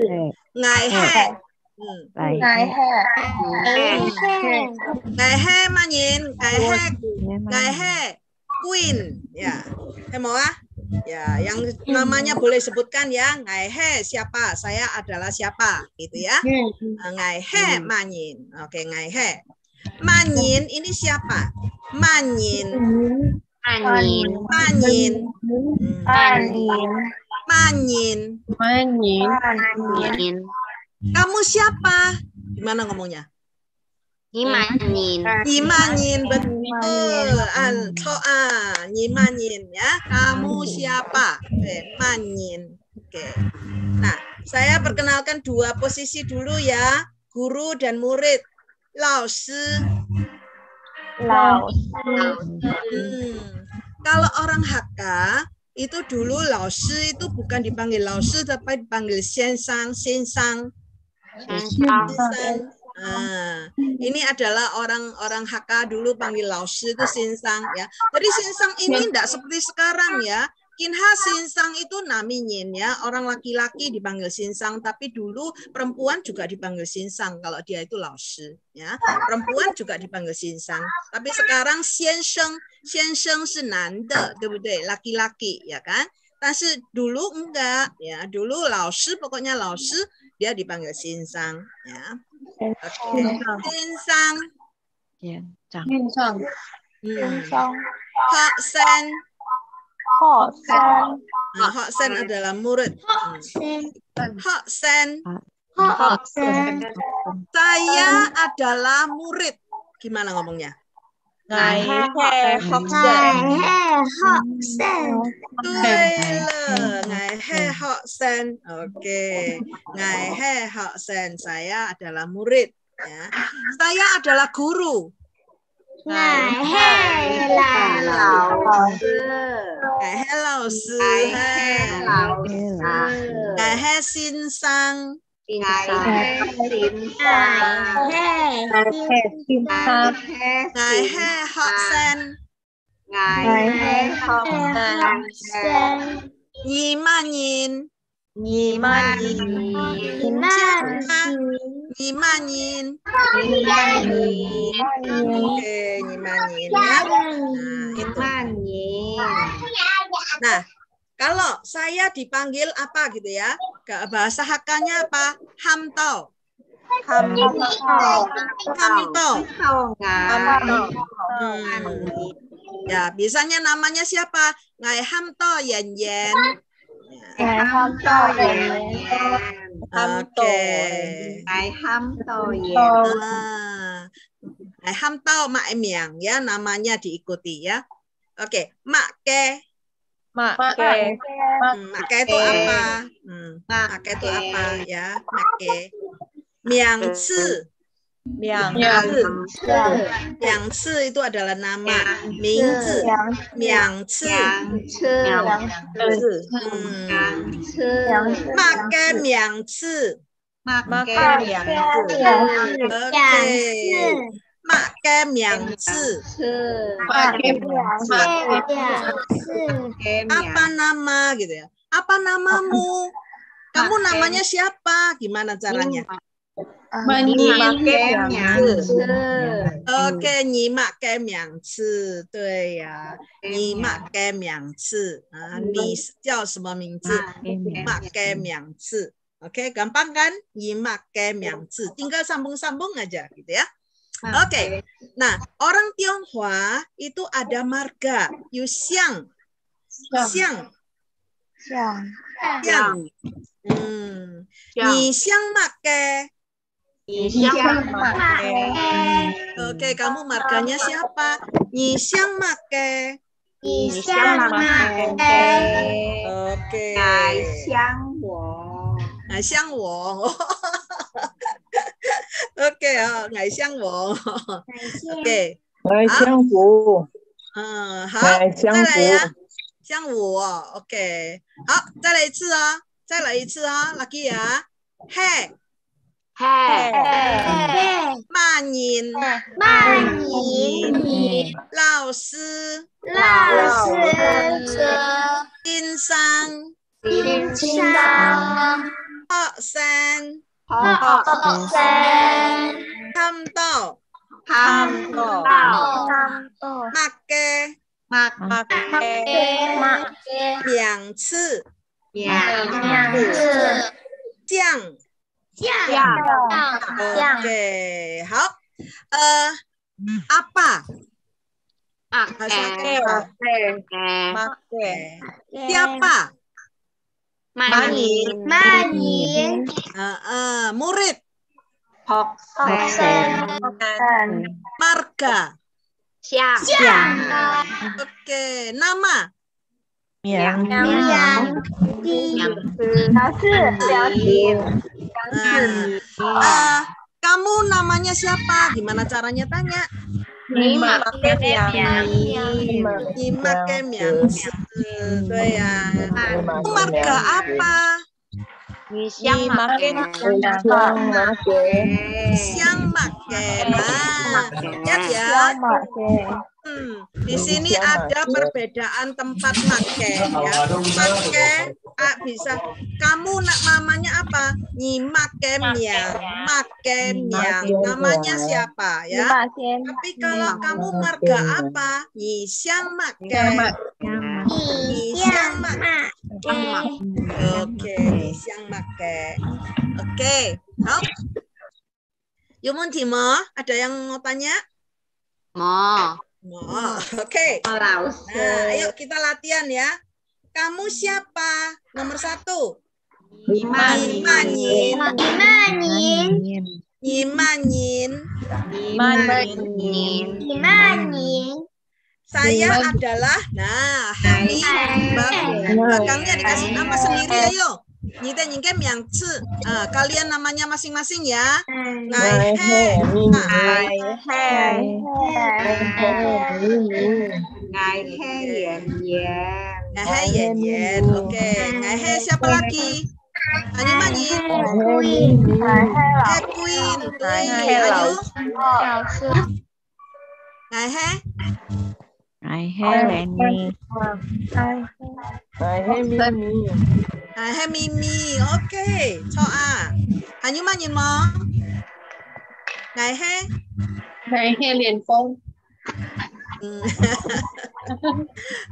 Ngai he. Ngai he manyin, ngai he queen ya. Semua ya, yang namanya boleh sebutkan ya. Ngai he siapa? Saya adalah siapa gitu ya. Ngai he manyin. Oke, ngai he. Manyin ini siapa? Manyin. Kamu siapa? Gimana ngomongnya? Nyimanyin, betul. Nyimanyin ya. Kamu siapa? Manyin. Oke. Nah, saya perkenalkan dua posisi dulu ya. Guru dan murid. Laoshi. Kalau orang Hakka itu dulu laoshi itu bukan dipanggil laoshi tapi dipanggil siensang. Ini adalah orang Hakka dulu panggil laoshi itu siensang ya. Jadi siensang ini tidak seperti sekarang ya. Kinha sinsang itu naminyin ya, orang laki-laki dipanggil sinsang, tapi dulu perempuan juga dipanggil sinsang kalau dia itu laoshi ya. Perempuan juga dipanggil sinsang. Tapi sekarang sienseng是男的，对不对？ Laki-laki ya kan? Tapi dulu enggak ya, dulu laoshi pokoknya laoshi dia dipanggil sinsang ya. Sinsang. Hoksen adalah murid. Hoksen. Saya adalah murid. Gimana ngomongnya? Hoksen. Oke. Hoksen. Saya adalah murid. Ya. Saya adalah guru. Sinsang. Hoksen. Nyimanyin. Oke, nyimanyin ya. Nah, kalau saya dipanggil apa gitu ya? Bahasa Hakkanya apa? Hamto. Ya, biasanya namanya siapa? Ngai Hamto Yen Yen. Oke. Ngai Hamto Mak Emiang ya, namanya diikuti ya. Oke, Mak Ke. Mak Ke itu apa? Mak Ke itu apa ya? Mak Ke. Miang Ci. Miang Ci itu adalah nama. Mingzi. Miang Ci. Mak Ke Miang Ci. Oke. Make Miang Ci. Apa nama gitu ya? Apa namamu? Kamu namanya siapa? Gimana caranya? Oke, nyimak ke Miang Ci. 对呀，nyimak ke Miang Ci. 你叫什么名字？ nyimak ke Miang Ci. Oke, gampang kan? Nyimak ke Miang Ci. Tinggal sambung-sambung aja gitu ya. Oke, nah orang Tionghoa itu ada marga, yu xiang, Yang. Ni xiang make. Oke, kamu marganya siapa? Ni xiang make. Oke. Ngai xiang wong. Oke, ngai xiang wong. Oke. 来相互，好，来相再来呀互，，像我，OK，好，再来一次啊，再来一次啊 ，Lucky 啊，嘿，骂人，老师，先生，學生，看到，两次，降。Oke, hop. Apa? Siapa? Murid. Marga. Oke, nama. Kamu namanya siapa? Gimana caranya tanya? Marga apa? Siang make. Lihat ya. Di sini ada perbedaan tempat make ya. Make bisa kamu namanya apa? Make miang. Namanya siapa ya? Tapi kalau kamu marga apa? Siang make. Oke, siang make. Oke, hop. Yumun Timo, ada yang mau tanya? Oke. Nah, ayo kita latihan ya. Kamu siapa? Nomor 1. Saya adalah, Hani. Belakangnya dikasih nama sendiri, ayo. Kalian namanya masing-masing ya. Oke. Siapa lagi? Queen. Ayo. Mimi. Oke. Choa. Hanyuma nhìn mo. Liên Phong.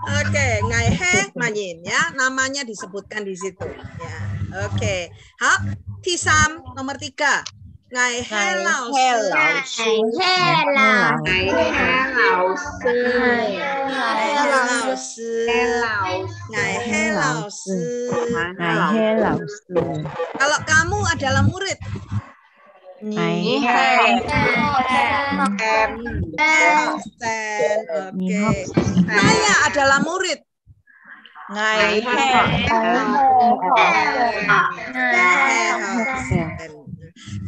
Oke, Ngaihe Manyin ya, namanya disebutkan di situ ya. Oke. Hap, Tisam nomor 3. Ngaihe Lao Sư. Kalau kamu adalah murid, saya adalah murid.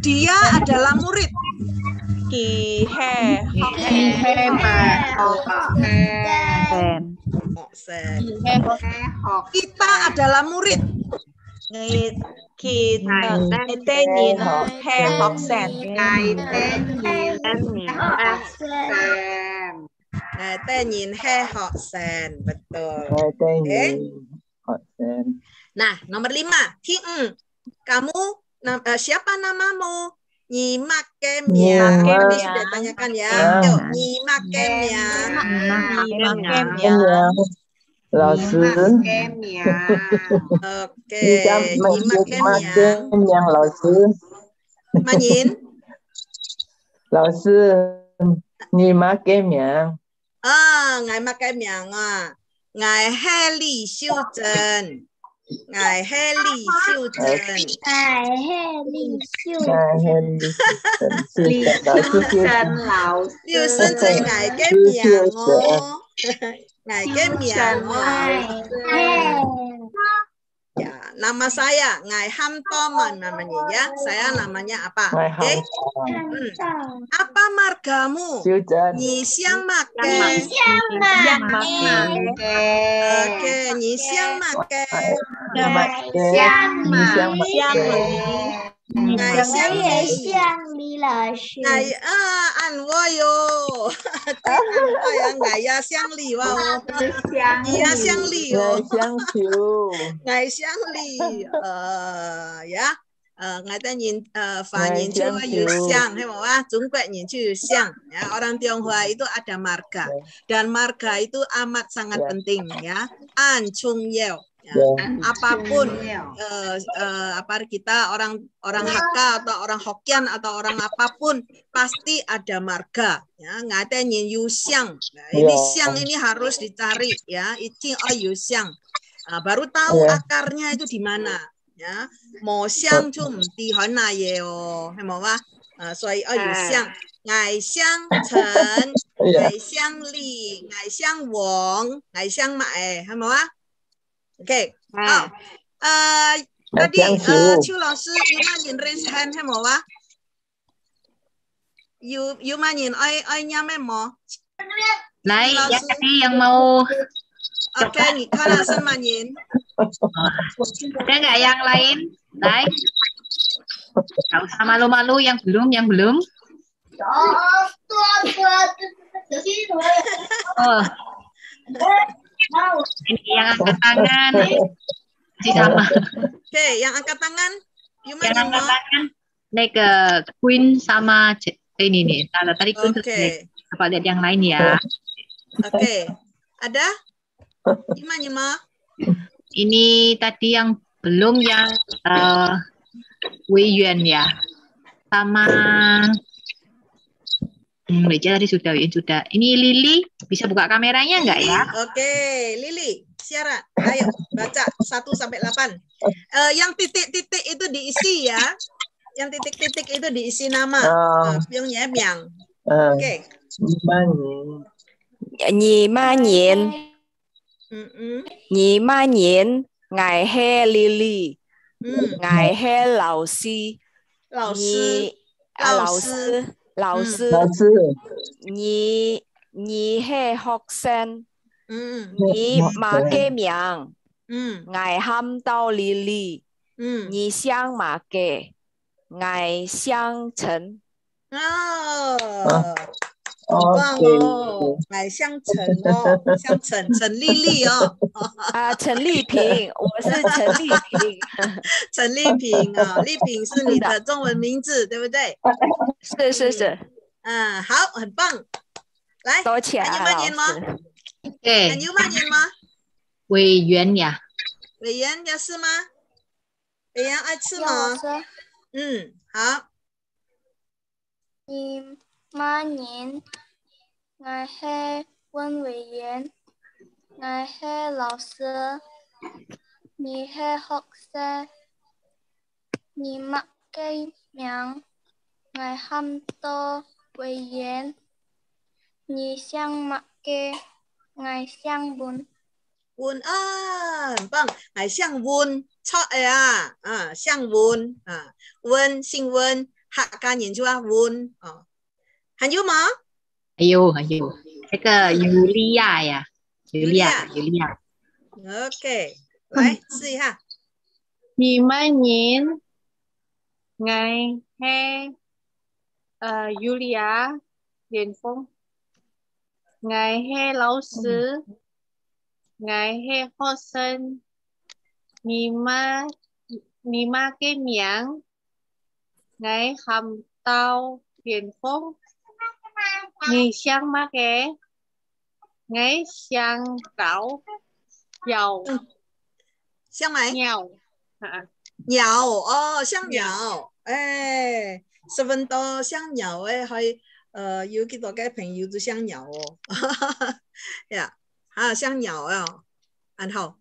Dia pada murid. Kita adalah murid. Betul. Nah, nomor 5. Kamu siapa namamu? Nyimak kemia. Tadi sudah tanyakan ya. Yuk, nyimak kemia. Oke, nyimak kemia. Manyin. Nyimak kemia. Ngai mak kemia. Ngai he li xiu zhen. ngài he Lý Siêu Trần. ngài he Lý Siêu Lý Siêu Trần lão sư. Liêu Sơn Trần ngài cái miệng oh. Ngài cái miệng oh. Ya, nama saya Ngài Hamtoman namanya ya. Saya namanya apa? Oke. Apa margamu? Nyi Siang Make. Oke, Nyi Siang Make. Ngài Siang Lý là sư. Ngài ăn voi yo. Ngài ya Siang Lý wow. Ya Siang Lý yo. Ngài Siang Lý ya. Ngài ta nhìn và nhìn chữ yu xiang, hay bahwa Jungkook nhìn chữ yu xiang. Ya, orang Tionghoa itu ada marga dan marga itu amat sangat penting ya. An Chung Yeo. Ya, apapun apa kita orang Hakka atau orang Hokkien atau orang apapun pasti ada marga ya. Ngada nyin yu xiang. Nah, ini xiang ini harus dicari ya. Iqing oh yu xiang. Baru tahu akarnya itu di mana ya. Mo xiang zum di hona yeo. Hay mo ba? Soi oh yu xiang. Ngài xiang Chen, ngài xiang Li, ngài xiang Wong, ngài xiang Mại. Hay mo ba? Oke, tadi Chu老师，you manyin raise hand hay mau ah? You manyin, oi nyame mo? Lai, ya tadi yang mau. Oke, Nikala sen manyin. Ada nggak yang lain? Lai, nggak usah malu-malu yang belum. Oh. Ini yang angkat tangan masih sama. Oke, yang angkat tangan, yang angkat tangan naik ke Queen sama ini nih. Kalau tadi Queen apa lihat yang lain ya? Oke, ada? Gimana? Ini tadi yang belum yang Wei Yuan ya, sama. Meja tadi sudah. Ini Lili, bisa buka kameranya nggak ya? Oke, Lili, siaran. Ayo, baca 1 sampai 8. Yang titik-titik itu diisi ya. Yang titik-titik itu diisi nama. Yang Miang. Oke. Nhì ma nhện, ngài he Lily, ngài he lão sư, lão sư, nhì he học sinh, nhì mà cái miệng, ngài ham tao Lily, nhì xiang mà cái, ngài xiang Chen. 好棒哦，来像陈哦，像陈丽丽哦，陈丽萍，我是陈丽萍，陈丽萍啊，丽萍是你的中文名字，对不对？是，好，很棒，来，多谢啊，老师。对，你有骂人吗？委员呀，委员要吃吗？委员爱吃吗？好。ma nhện, ngài he quân委员, ngài he lão sư, nhì he học sinh, nhì mặc cây miệng, ngài ham to委员, nhì xiang mặc cây, ngài xiang bún. Bún vâng, ngài xiang bún, chọn xiang bún, Vân, sinh Vân, hạ ca nhìn chưa bún. Hàn Dũng mà? Ayo. Cái Yulia ya. Yulia. Ok. Lại,試ha. Nhì ma nhện, ngài he Yulia Điền Phong, ngài he lão sư, ngài he học sinh, nhì ma cái miệng, ngài hàm tao Điền Phong, nhì xiang ma cái, ngài xiang cảo dầu. Xiang mấy? Nhào. Nhào, xiang nhào. Sebentar xiang nhào hay有幾多個朋友都xiang nhào. 呀，xiang nhào 很好，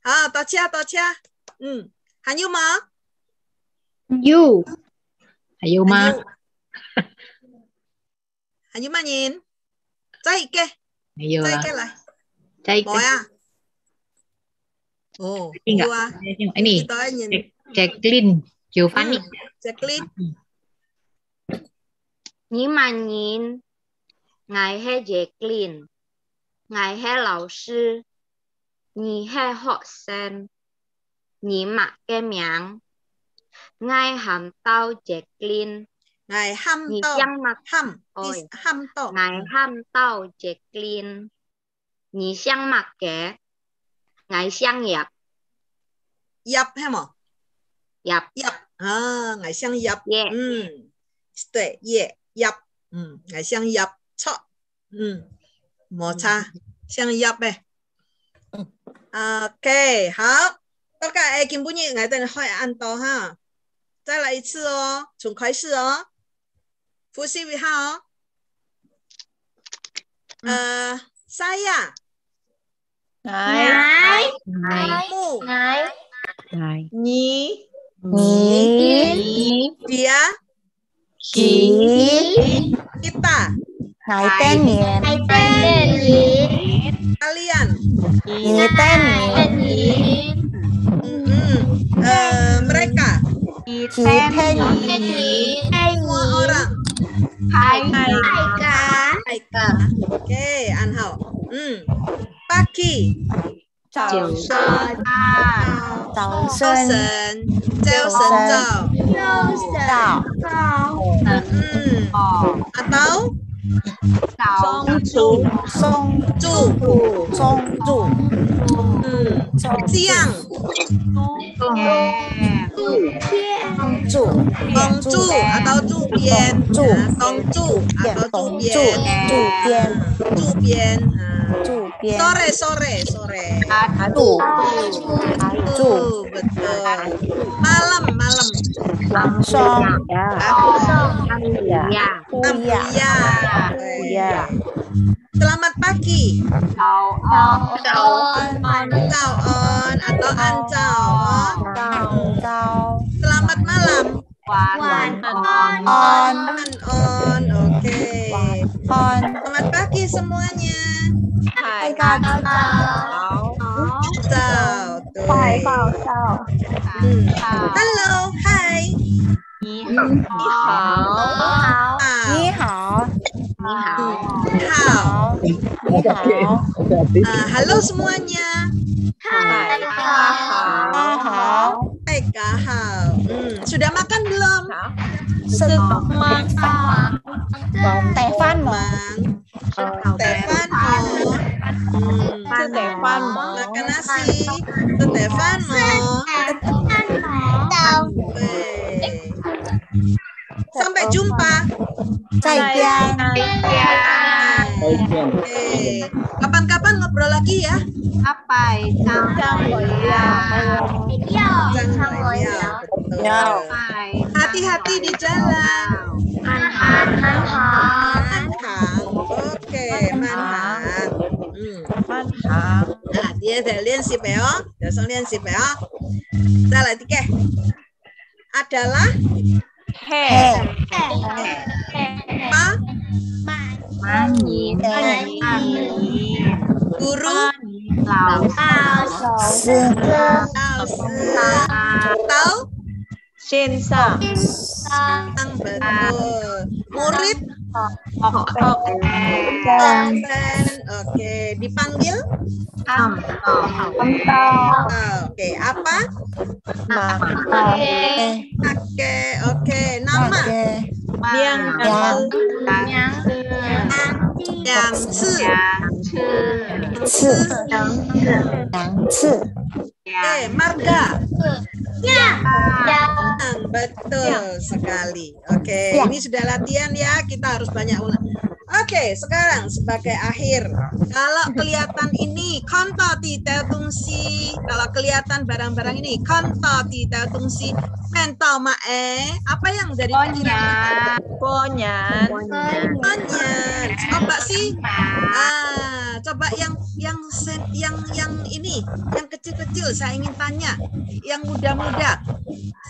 tocha. Hanyu ma. You. Hayu ma. Hanyu ma nhìn. Chạy kê. Chạy kê lại. Chạy kê. Bói à. Ồ, you à. Ini. Jacqueline. Giovanni. Jacqueline. Nhí mà nhìn. Ngài hay Jacqueline. Ngài hay lão sư. Nhí hay học sinh. Nhí mặc cái miệng. Ngài hàm tao Jacqueline. Ngài hàm tao. Hàm tao. Ngài hàm tao Jacqueline. Nhí xiang mặc cái. Ngài xiang nhập. Nhập hay mà? Nhập. Ngài xiang nhập.对, nhập. Ngài xiang nhập. Chọ. Mò cha. Xiang nhập này. OK, 好。大概金bunyi ngài tên hỏi ăn to ha. 再来一次哦，从开始哦。复习一下哦。saya. Ngài. Mu. Ngài. Nhí. Nhí. Dia. Chị. Kita. Ngài tên Nghiền. Kalian. Ngài tên Nghiền. Mereka. Chị tên Semua orang. Hai ka. Oke, ăn hậu. Pagi. Chào sơn. Chào sơn. Chào sơn. Atau Song Chu. Siang. Tong Chu atau Chu Bian. Tong Chu atau Chu Bian. Sore. Betul. Malam. Song. Selamat pagi. Chào on atau ancao. Selamat malam. On. Oke. Selamat pagi semuanya. Halo, hai. Ni hao. Halo semuanya. Hai kahau. Sudah makan belum? Stefan makan nasi. Stefan sampai jumpa. Kapan-kapan ngobrol lagi ya. Hati-hati di jalan. Oke, manhang. Nah, dia ada liansip ya. Dasar liansip ya. Salah tiga. Adalah guru atau betul. Murid oke, dipanggil oke, apa? Oke, nama marga. Betul sekali. Oke, ini sudah latihan ya. Kita harus banyak ulang. Oke, sekarang sebagai akhir, kalau kelihatan ini konto tidak tungsi, kalau kelihatan barang-barang ini konto tidak tungsi, mental mae, apa yang dari konyan. Coba sih, Coba yang ini, yang kecil-kecil saya ingin tanya, yang muda-muda.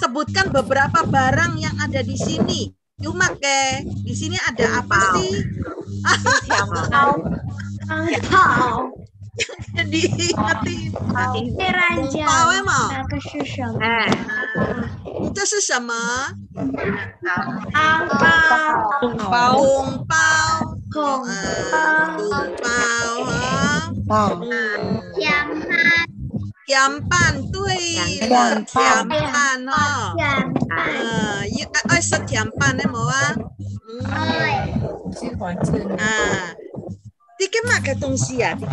Sebutkan beberapa barang yang ada di sini. Yumak di sini ada apa sih? Diingetin. Tumpao emang. Itu是什么？甜饭对了，甜饭哦，爱吃甜饭的冇啊？喜欢吃啊。这个嘛个东西啊？这个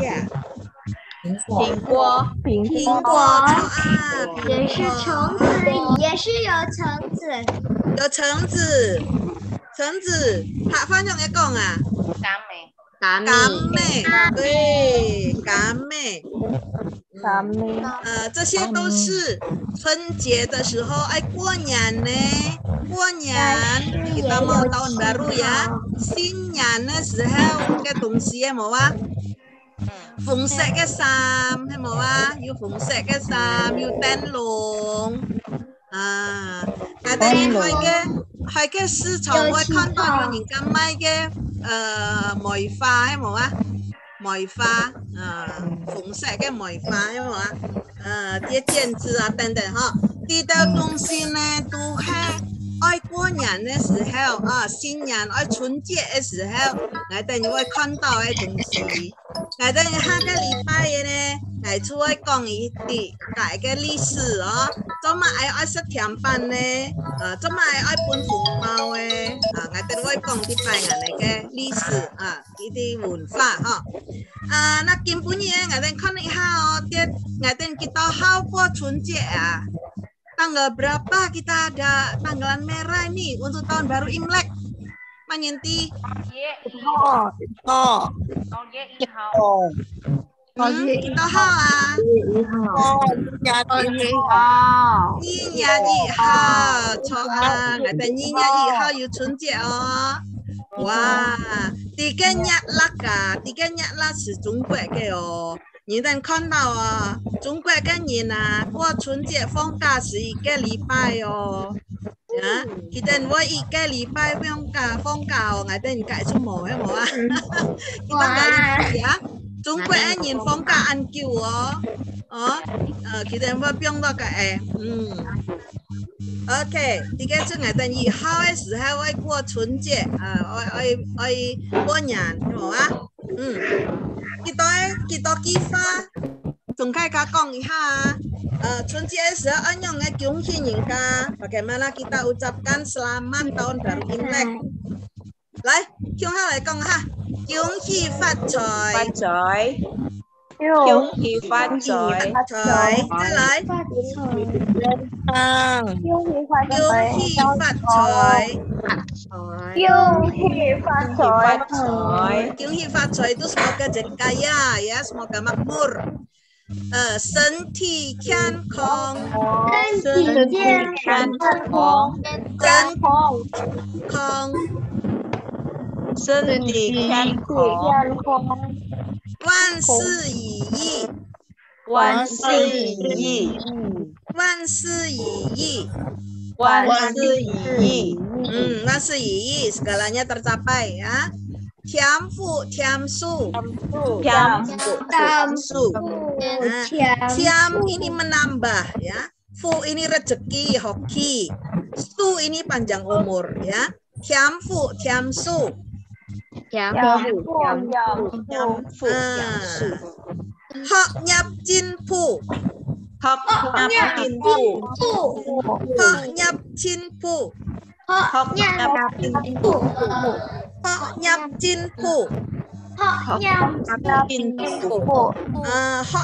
苹果，苹果啊，也是橙子，也是有橙子，有橙子，橙子，客家用来讲啊，甘妹，对，甘妹。这些都是春节的时候，过年呢，过年 kita mau tahun baru ya, 新年的时候嘅东西係冇啊，紅色嘅衫係冇啊，要紅色嘅衫，要燈籠啊，我哋去嘅市場會看到有人家賣嘅梅花係冇啊。梅花紅色嘅梅花，因為啲毽子啊等等哈，呢啲東西呢都係愛過年嘅時候啊，新年愛春節嘅時候，我哋會看到嘅東西。我哋下個禮拜呢，我出去講一啲大嘅歷史哦，做乜愛食甜飯呢？做乜愛搬紅包嘅？我哋會講啲拜年嘅歷史啊，呢啲文化哈。那今年我哋看一下哦，我哋kita how過春節啊。Tanggal berapa kita ada tanggalan merah nih untuk tahun baru Imlek? Manyanti? Kita ha à? 1月1號，錯啊！我哋1月1號要春節哦。哇，3 Nyat Lak 3 Nyat Lak 是中國嘅哦。你能看到啊，中國嘅人啊，過春節放假是1個禮拜哦。啊，佢哋會1個禮拜放假哦，我哋唔計出冇係冇啊？kita nggak libur ya，中國嘅人放假按叫哦，kita會變到嘅OK， 呢個是我哋2號嘅時候會過春節會過年係冇啊？kita仲可以講一下春節的時候按樣嘅恭喜人家 bagaimana kita ucapkan selamat tahun baru Imlek 來向下嚟講下恭喜發財恭喜發財再來恭喜發財恭喜發財 itu semoga jadi kaya ya, semoga makmur. 身體健康，身體健康，身體健康，萬事如意，萬事如意，萬事如意，萬事如意，萬事如意 segalanya tercapai ya. 添富添數，添 ini menambah ya, fu ini rezeki hoki, su ini panjang umur ya. 添富添數，學入進步，學入進步，學入進步，學入進步。Hok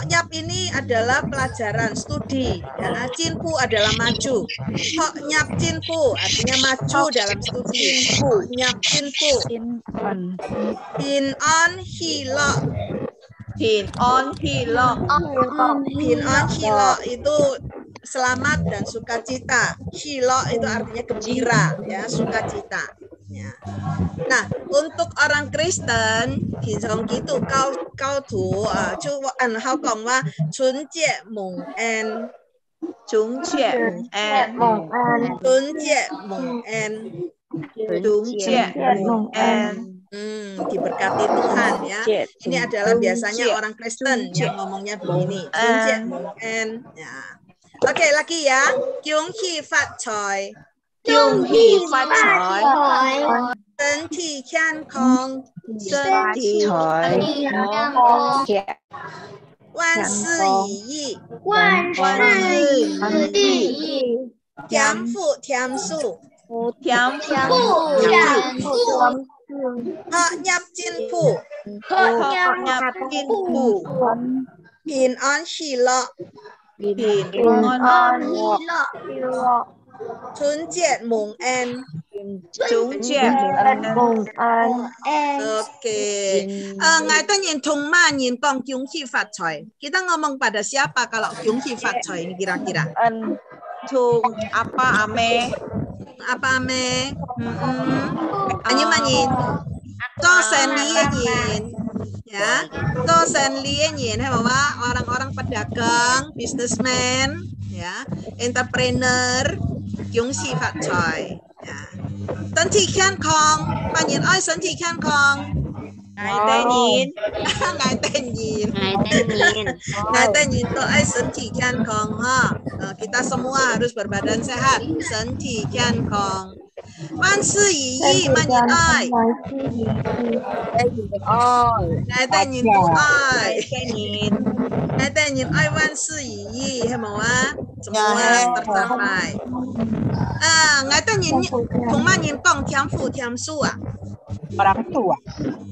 nyap ini adalah pelajaran studi, ya. Cinpu adalah maju. Hok nyap cinpu artinya maju dalam studi. Hok nyap cinpu. Pin on hilo. Pin on hilo. Pin on hilo itu selamat dan sukacita. Hilo itu artinya gembira, ya, sukacita. Ya. Nah, untuk orang Kristen, 平常基督教徒啊，就按好講話春節蒙恩，春節蒙恩，春節蒙恩，春節蒙恩。Diberkati Tuhan ya. Ini adalah biasanya orang Kristen yang ngomongnya begini.春節蒙恩. Ya. Oke, lagi ya. 恭喜發財。恭喜發財。身體健康。身體健康。萬事如意。萬事如意。添富添數。添富。學入進步，平安喜樂，春節蒙恩，Oke. Ngaitanya Tungmanin kong Kyunghi Fatchoy. Kita ngomong pada siapa kalau Kyunghi Fatchoy ini kira-kira? Tung apa ame? Apa ame? Anyin. Tosen lienyin. Ya. Tosen lienyin. Orang-orang pedagang, businessman, ya, entrepreneur, Kyunghi Fatchoy. Ya. 身體健康，扮演愛身體健康。愛定言都愛身體健康哈。Kita semua harus berbadan sehat, 身體健康。萬事如意，扮演愛。愛定言都愛。愛定言愛萬事如意，係冇啊？Semua tercapai. Ngaitanya Tungmanin kong tiamfu tiamsu ah.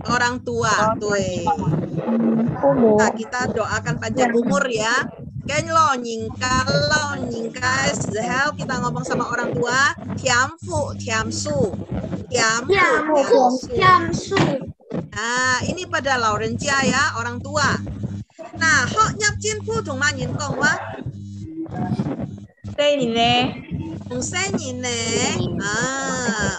Orang tua, tuh. Nah, kita doakan panjang umur ya. Kan lo nyingka sehel kita ngomong sama orang tua, tiamfu tiamsu. Nah, ini pada Laurencia ya, orang tua. Nah, hok nyap jinpu Tungmanin kong wah.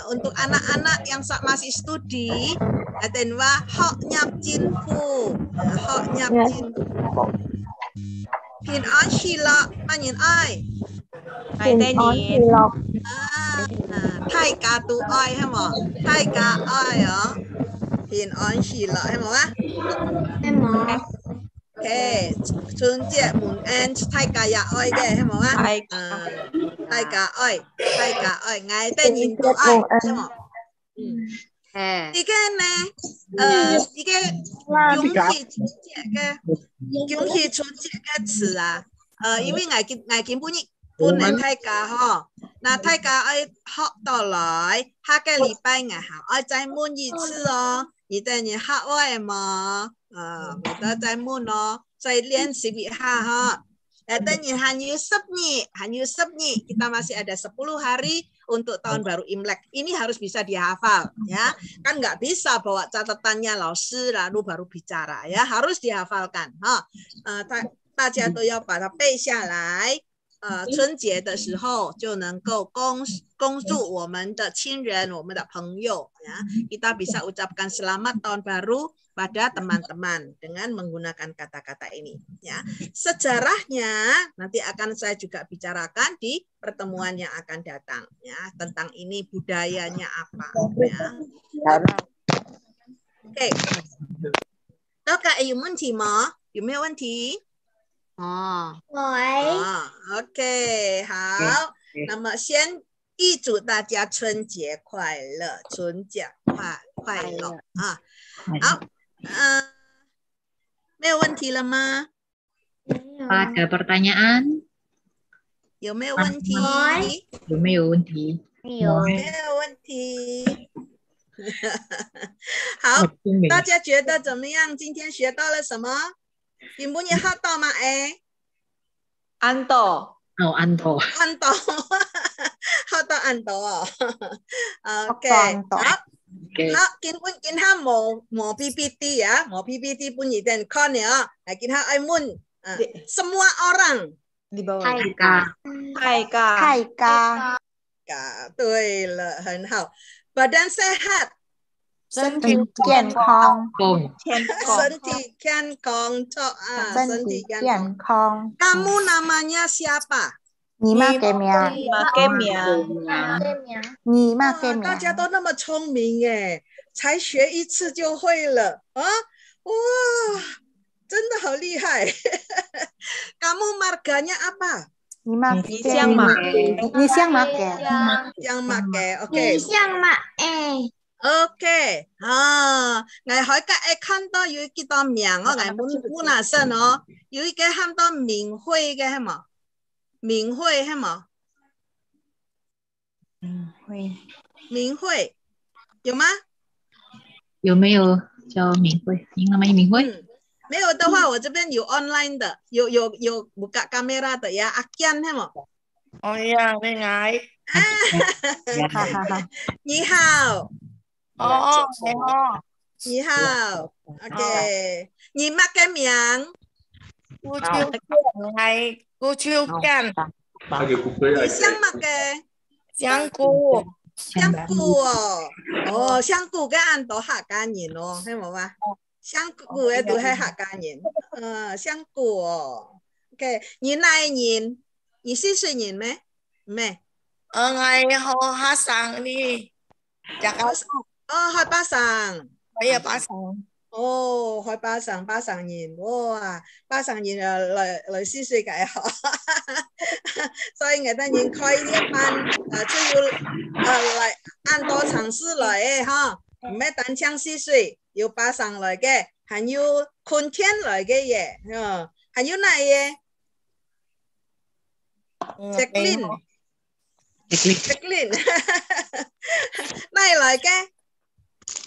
Untuk anak-anak yang masih studi, aten wa hok nyap jinpu, Pin an shila manyin ai. Thai ka tu ai ha mo. Thai ka ai ya. Pin an shila ha mo ah. Oke, 春節蒙恩，大家也愛嘅，係冇啊？大家愛，嗌得人都愛，係冇？依家呢，依家恭喜春節嘅詞啊，因為嗌見本嚟大家嗬，那大家愛學到來，下個禮拜嗌好，愛再問一次哦，你等你學會嗎？kita再問咯，再練習一下哈。Dan hanya 10 kita masih ada 10 hari untuk tahun baru Imlek. Ini harus bisa dihafal ya. Kan nggak bisa bawa catatannya laoshi lalu baru bicara ya, harus dihafalkan哈。大家都要把它背下来。春节的时候就能够恭祝我们的亲人、我们的朋友ya. Kita bisa ucapkan selamat tahun baru pada teman-teman dengan menggunakan kata-kata ini ya. Sejarahnya nanti akan saya juga bicarakan di pertemuan yang akan datang ya, tentang ini budayanya apa ya. Oke. 大家有问题吗？有没有问题？ OK， 好，那么先预祝大家春节快乐，春节快乐啊！好，没有问题了吗？ Ada pertanyaan? 有没有问题？ 有没有问题？ 没有问题。好，大家觉得怎么样？今天学到了什么？ Ibunya hato ma Anto. Oh, Anto. Hato Anto. Oke. Hak kin ha mau PPT ya, mau PPT punya dan kon ya. Kin ha ai mun semua orang di bawah. Hai ka. 对了，很好。Badan sehat. 身体健康，身体健康，身体健康。Kamu namanya siapa？ 你妈给名，你妈给名。大家都那么聪明耶，才学一次就会了啊！哇，真的好厉害。Kamu marganya apa？ 你妈给，你像马给，像马给 ，OK。你像马诶。OK， ngài hỏi các em看到有幾多名ngài muốn là sao nó， 有一個看到明慧嘅係嘛？明慧係嘛？明慧有嗎？有沒有叫明慧？您namanya明慧？沒有的話，我這邊有 online 的，有 buka kamera 的呀，阿堅係嘛？哦呀，你嗌，你好。哦，你好，你好 ，OK， 你乜嘅名？顧超係顧超根。你姓乜嘅？香菇。香菇哦，哦，香菇嘅按到客家人咯，係冇嘛？香菇嘅都係客家人，香菇哦 ，OK， 你哪一年？你幾歲人咩？咩？我係學生呢，開巴省，係啊，巴省。哦，開巴省人，哇，巴省人來4歲嘅學，所以我哋人開呢一班就要嚟按多城市來嘅嚇，唔係單槍4歲，要巴省來嘅，還有昆天來嘅嘢，還有哪嘢？Jacqueline，哪裡來嘅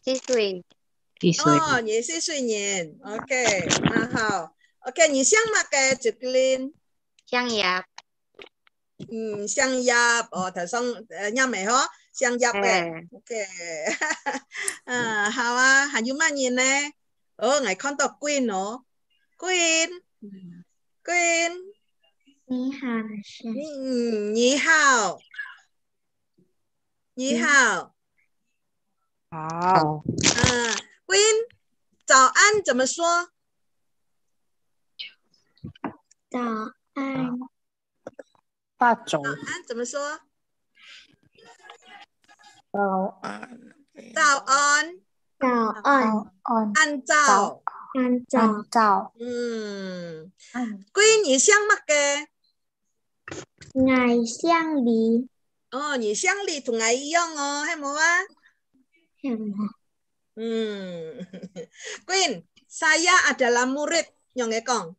？4歲。哦，你4歲人 ，OK， 好 ，OK， 你姓乜嘅 Jacqueline？ 姓葉。姓葉，頭先啱未嗬？姓葉嘅 ，OK， 好啊，還有乜嘢呢？我看到 Queen 哦 ，Queen， 你好，你好，你好，好，Queen， 早安怎麼說？早安。早安怎麼說？早安。早安。按照。Queen， 你姓乜嘅？我姓李。哦，你姓李同我一樣哦，係冇啊？Queen, saya adalah murid yang ngekong.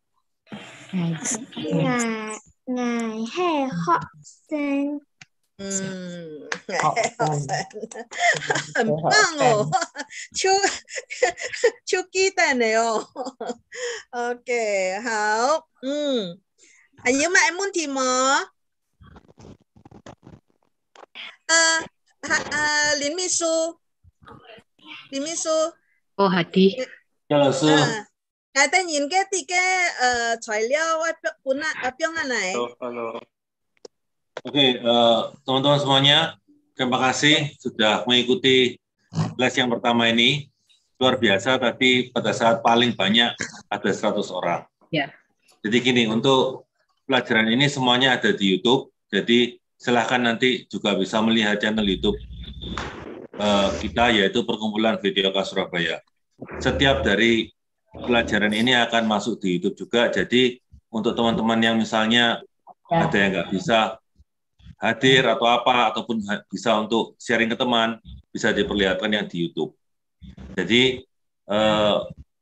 Ngài hay học sinh. Bango. Chú kita neo. Okay, 好。有冇問題嗎？林秘書。林秘書。Oh, Hadi. Ya,老師。Ngài ta nhìn cái材料bilang này. Halo. Oke, teman-teman semuanya, terima kasih sudah mengikuti les yang pertama ini. Luar biasa, tadi pada saat paling banyak ada 100 orang. Ya. Jadi gini, untuk pelajaran ini semuanya ada di YouTube, jadi silahkan nanti juga bisa melihat channel YouTube kita, yaitu Perkumpulan Videoka Surabaya. Setiap dari pelajaran ini akan masuk di YouTube juga, jadi untuk teman-teman yang misalnya ada yang nggak bisa hadir atau apa, ataupun bisa untuk sharing ke teman, bisa diperlihatkan yang di YouTube. Jadi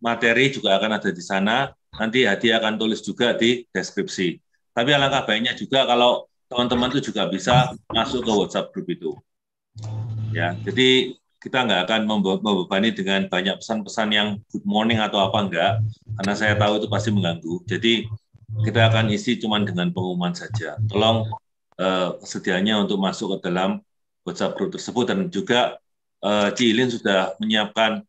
materi juga akan ada di sana, nanti Hadi akan tulis juga di deskripsi. Tapi alangkah baiknya juga kalau teman-teman itu juga bisa masuk ke WhatsApp group itu. Ya, jadi kita nggak akan membebani dengan banyak pesan-pesan yang good morning atau apa enggak, karena saya tahu itu pasti mengganggu. Jadi kita akan isi cuman dengan pengumuman saja. Tolong kesediaannya untuk masuk ke dalam WhatsApp group tersebut, dan juga Cilin sudah menyiapkan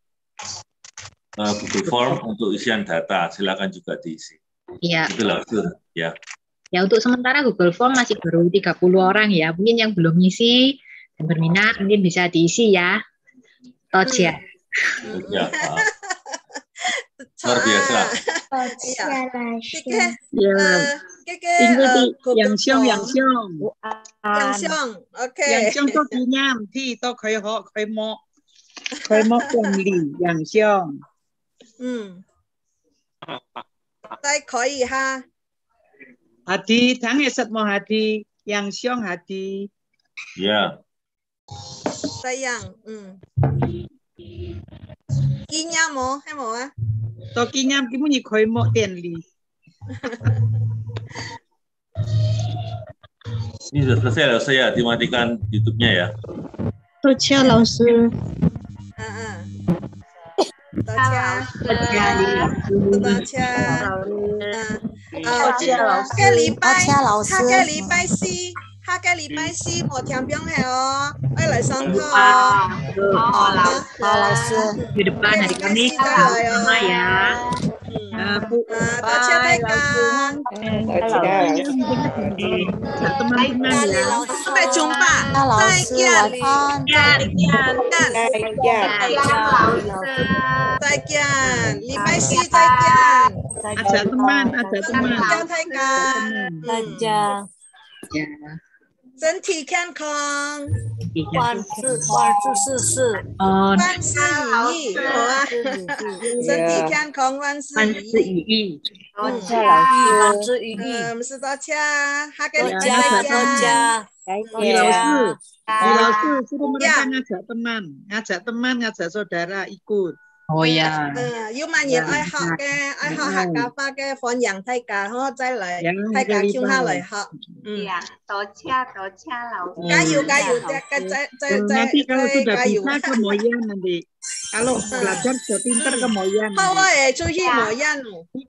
Google Form untuk isian data, silakan juga diisi. Iya. Itulah, ya. Ya, untuk sementara Google Form masih baru 30 orang ya. Mungkin yang belum ngisi berminat mungkin bisa diisi ya. Toja. Ya, luar biasa. Yang Xiong, oke. Yang Xiong có kỷ niệm thì tôi khởi họ khởi một quản lý Yang Xiong. Đây có ý ha. Hati, tháng esat mo hati, Yang Xiong hati. Ya. Sayang. Kỷ niệm mo, hay mo á? Tôi kỷ niệm cái muốn khởi một tiền lý. Ini sudah selesai loh, saya dimatikan YouTube-nya ya. Toja老师。多謝，下個禮拜四我聽表係哦，我來上課。好，老師。Di depan hari Kamis sama ya. 多謝大家。teman-teman ya. Sampai jumpa. 再見，禮拜四再見。 Ada teman. 大家。身體健康，万事事，万事如意，好啊！身體健康，万事如意。万事如意。唔是多謝，下個禮拜再見。Di Laosu suruh mereka ngajak teman, ngajak saudara ikut. Oh ya. 要萬年愛學客家話嘅方言大家好，再嚟大家叫下嚟學。多謝老師。加油， Nanti kalau sudah bisa ke Moyan nanti. Kalau belajar sudah pintar ke Moyan. 好啊，出去Moyan。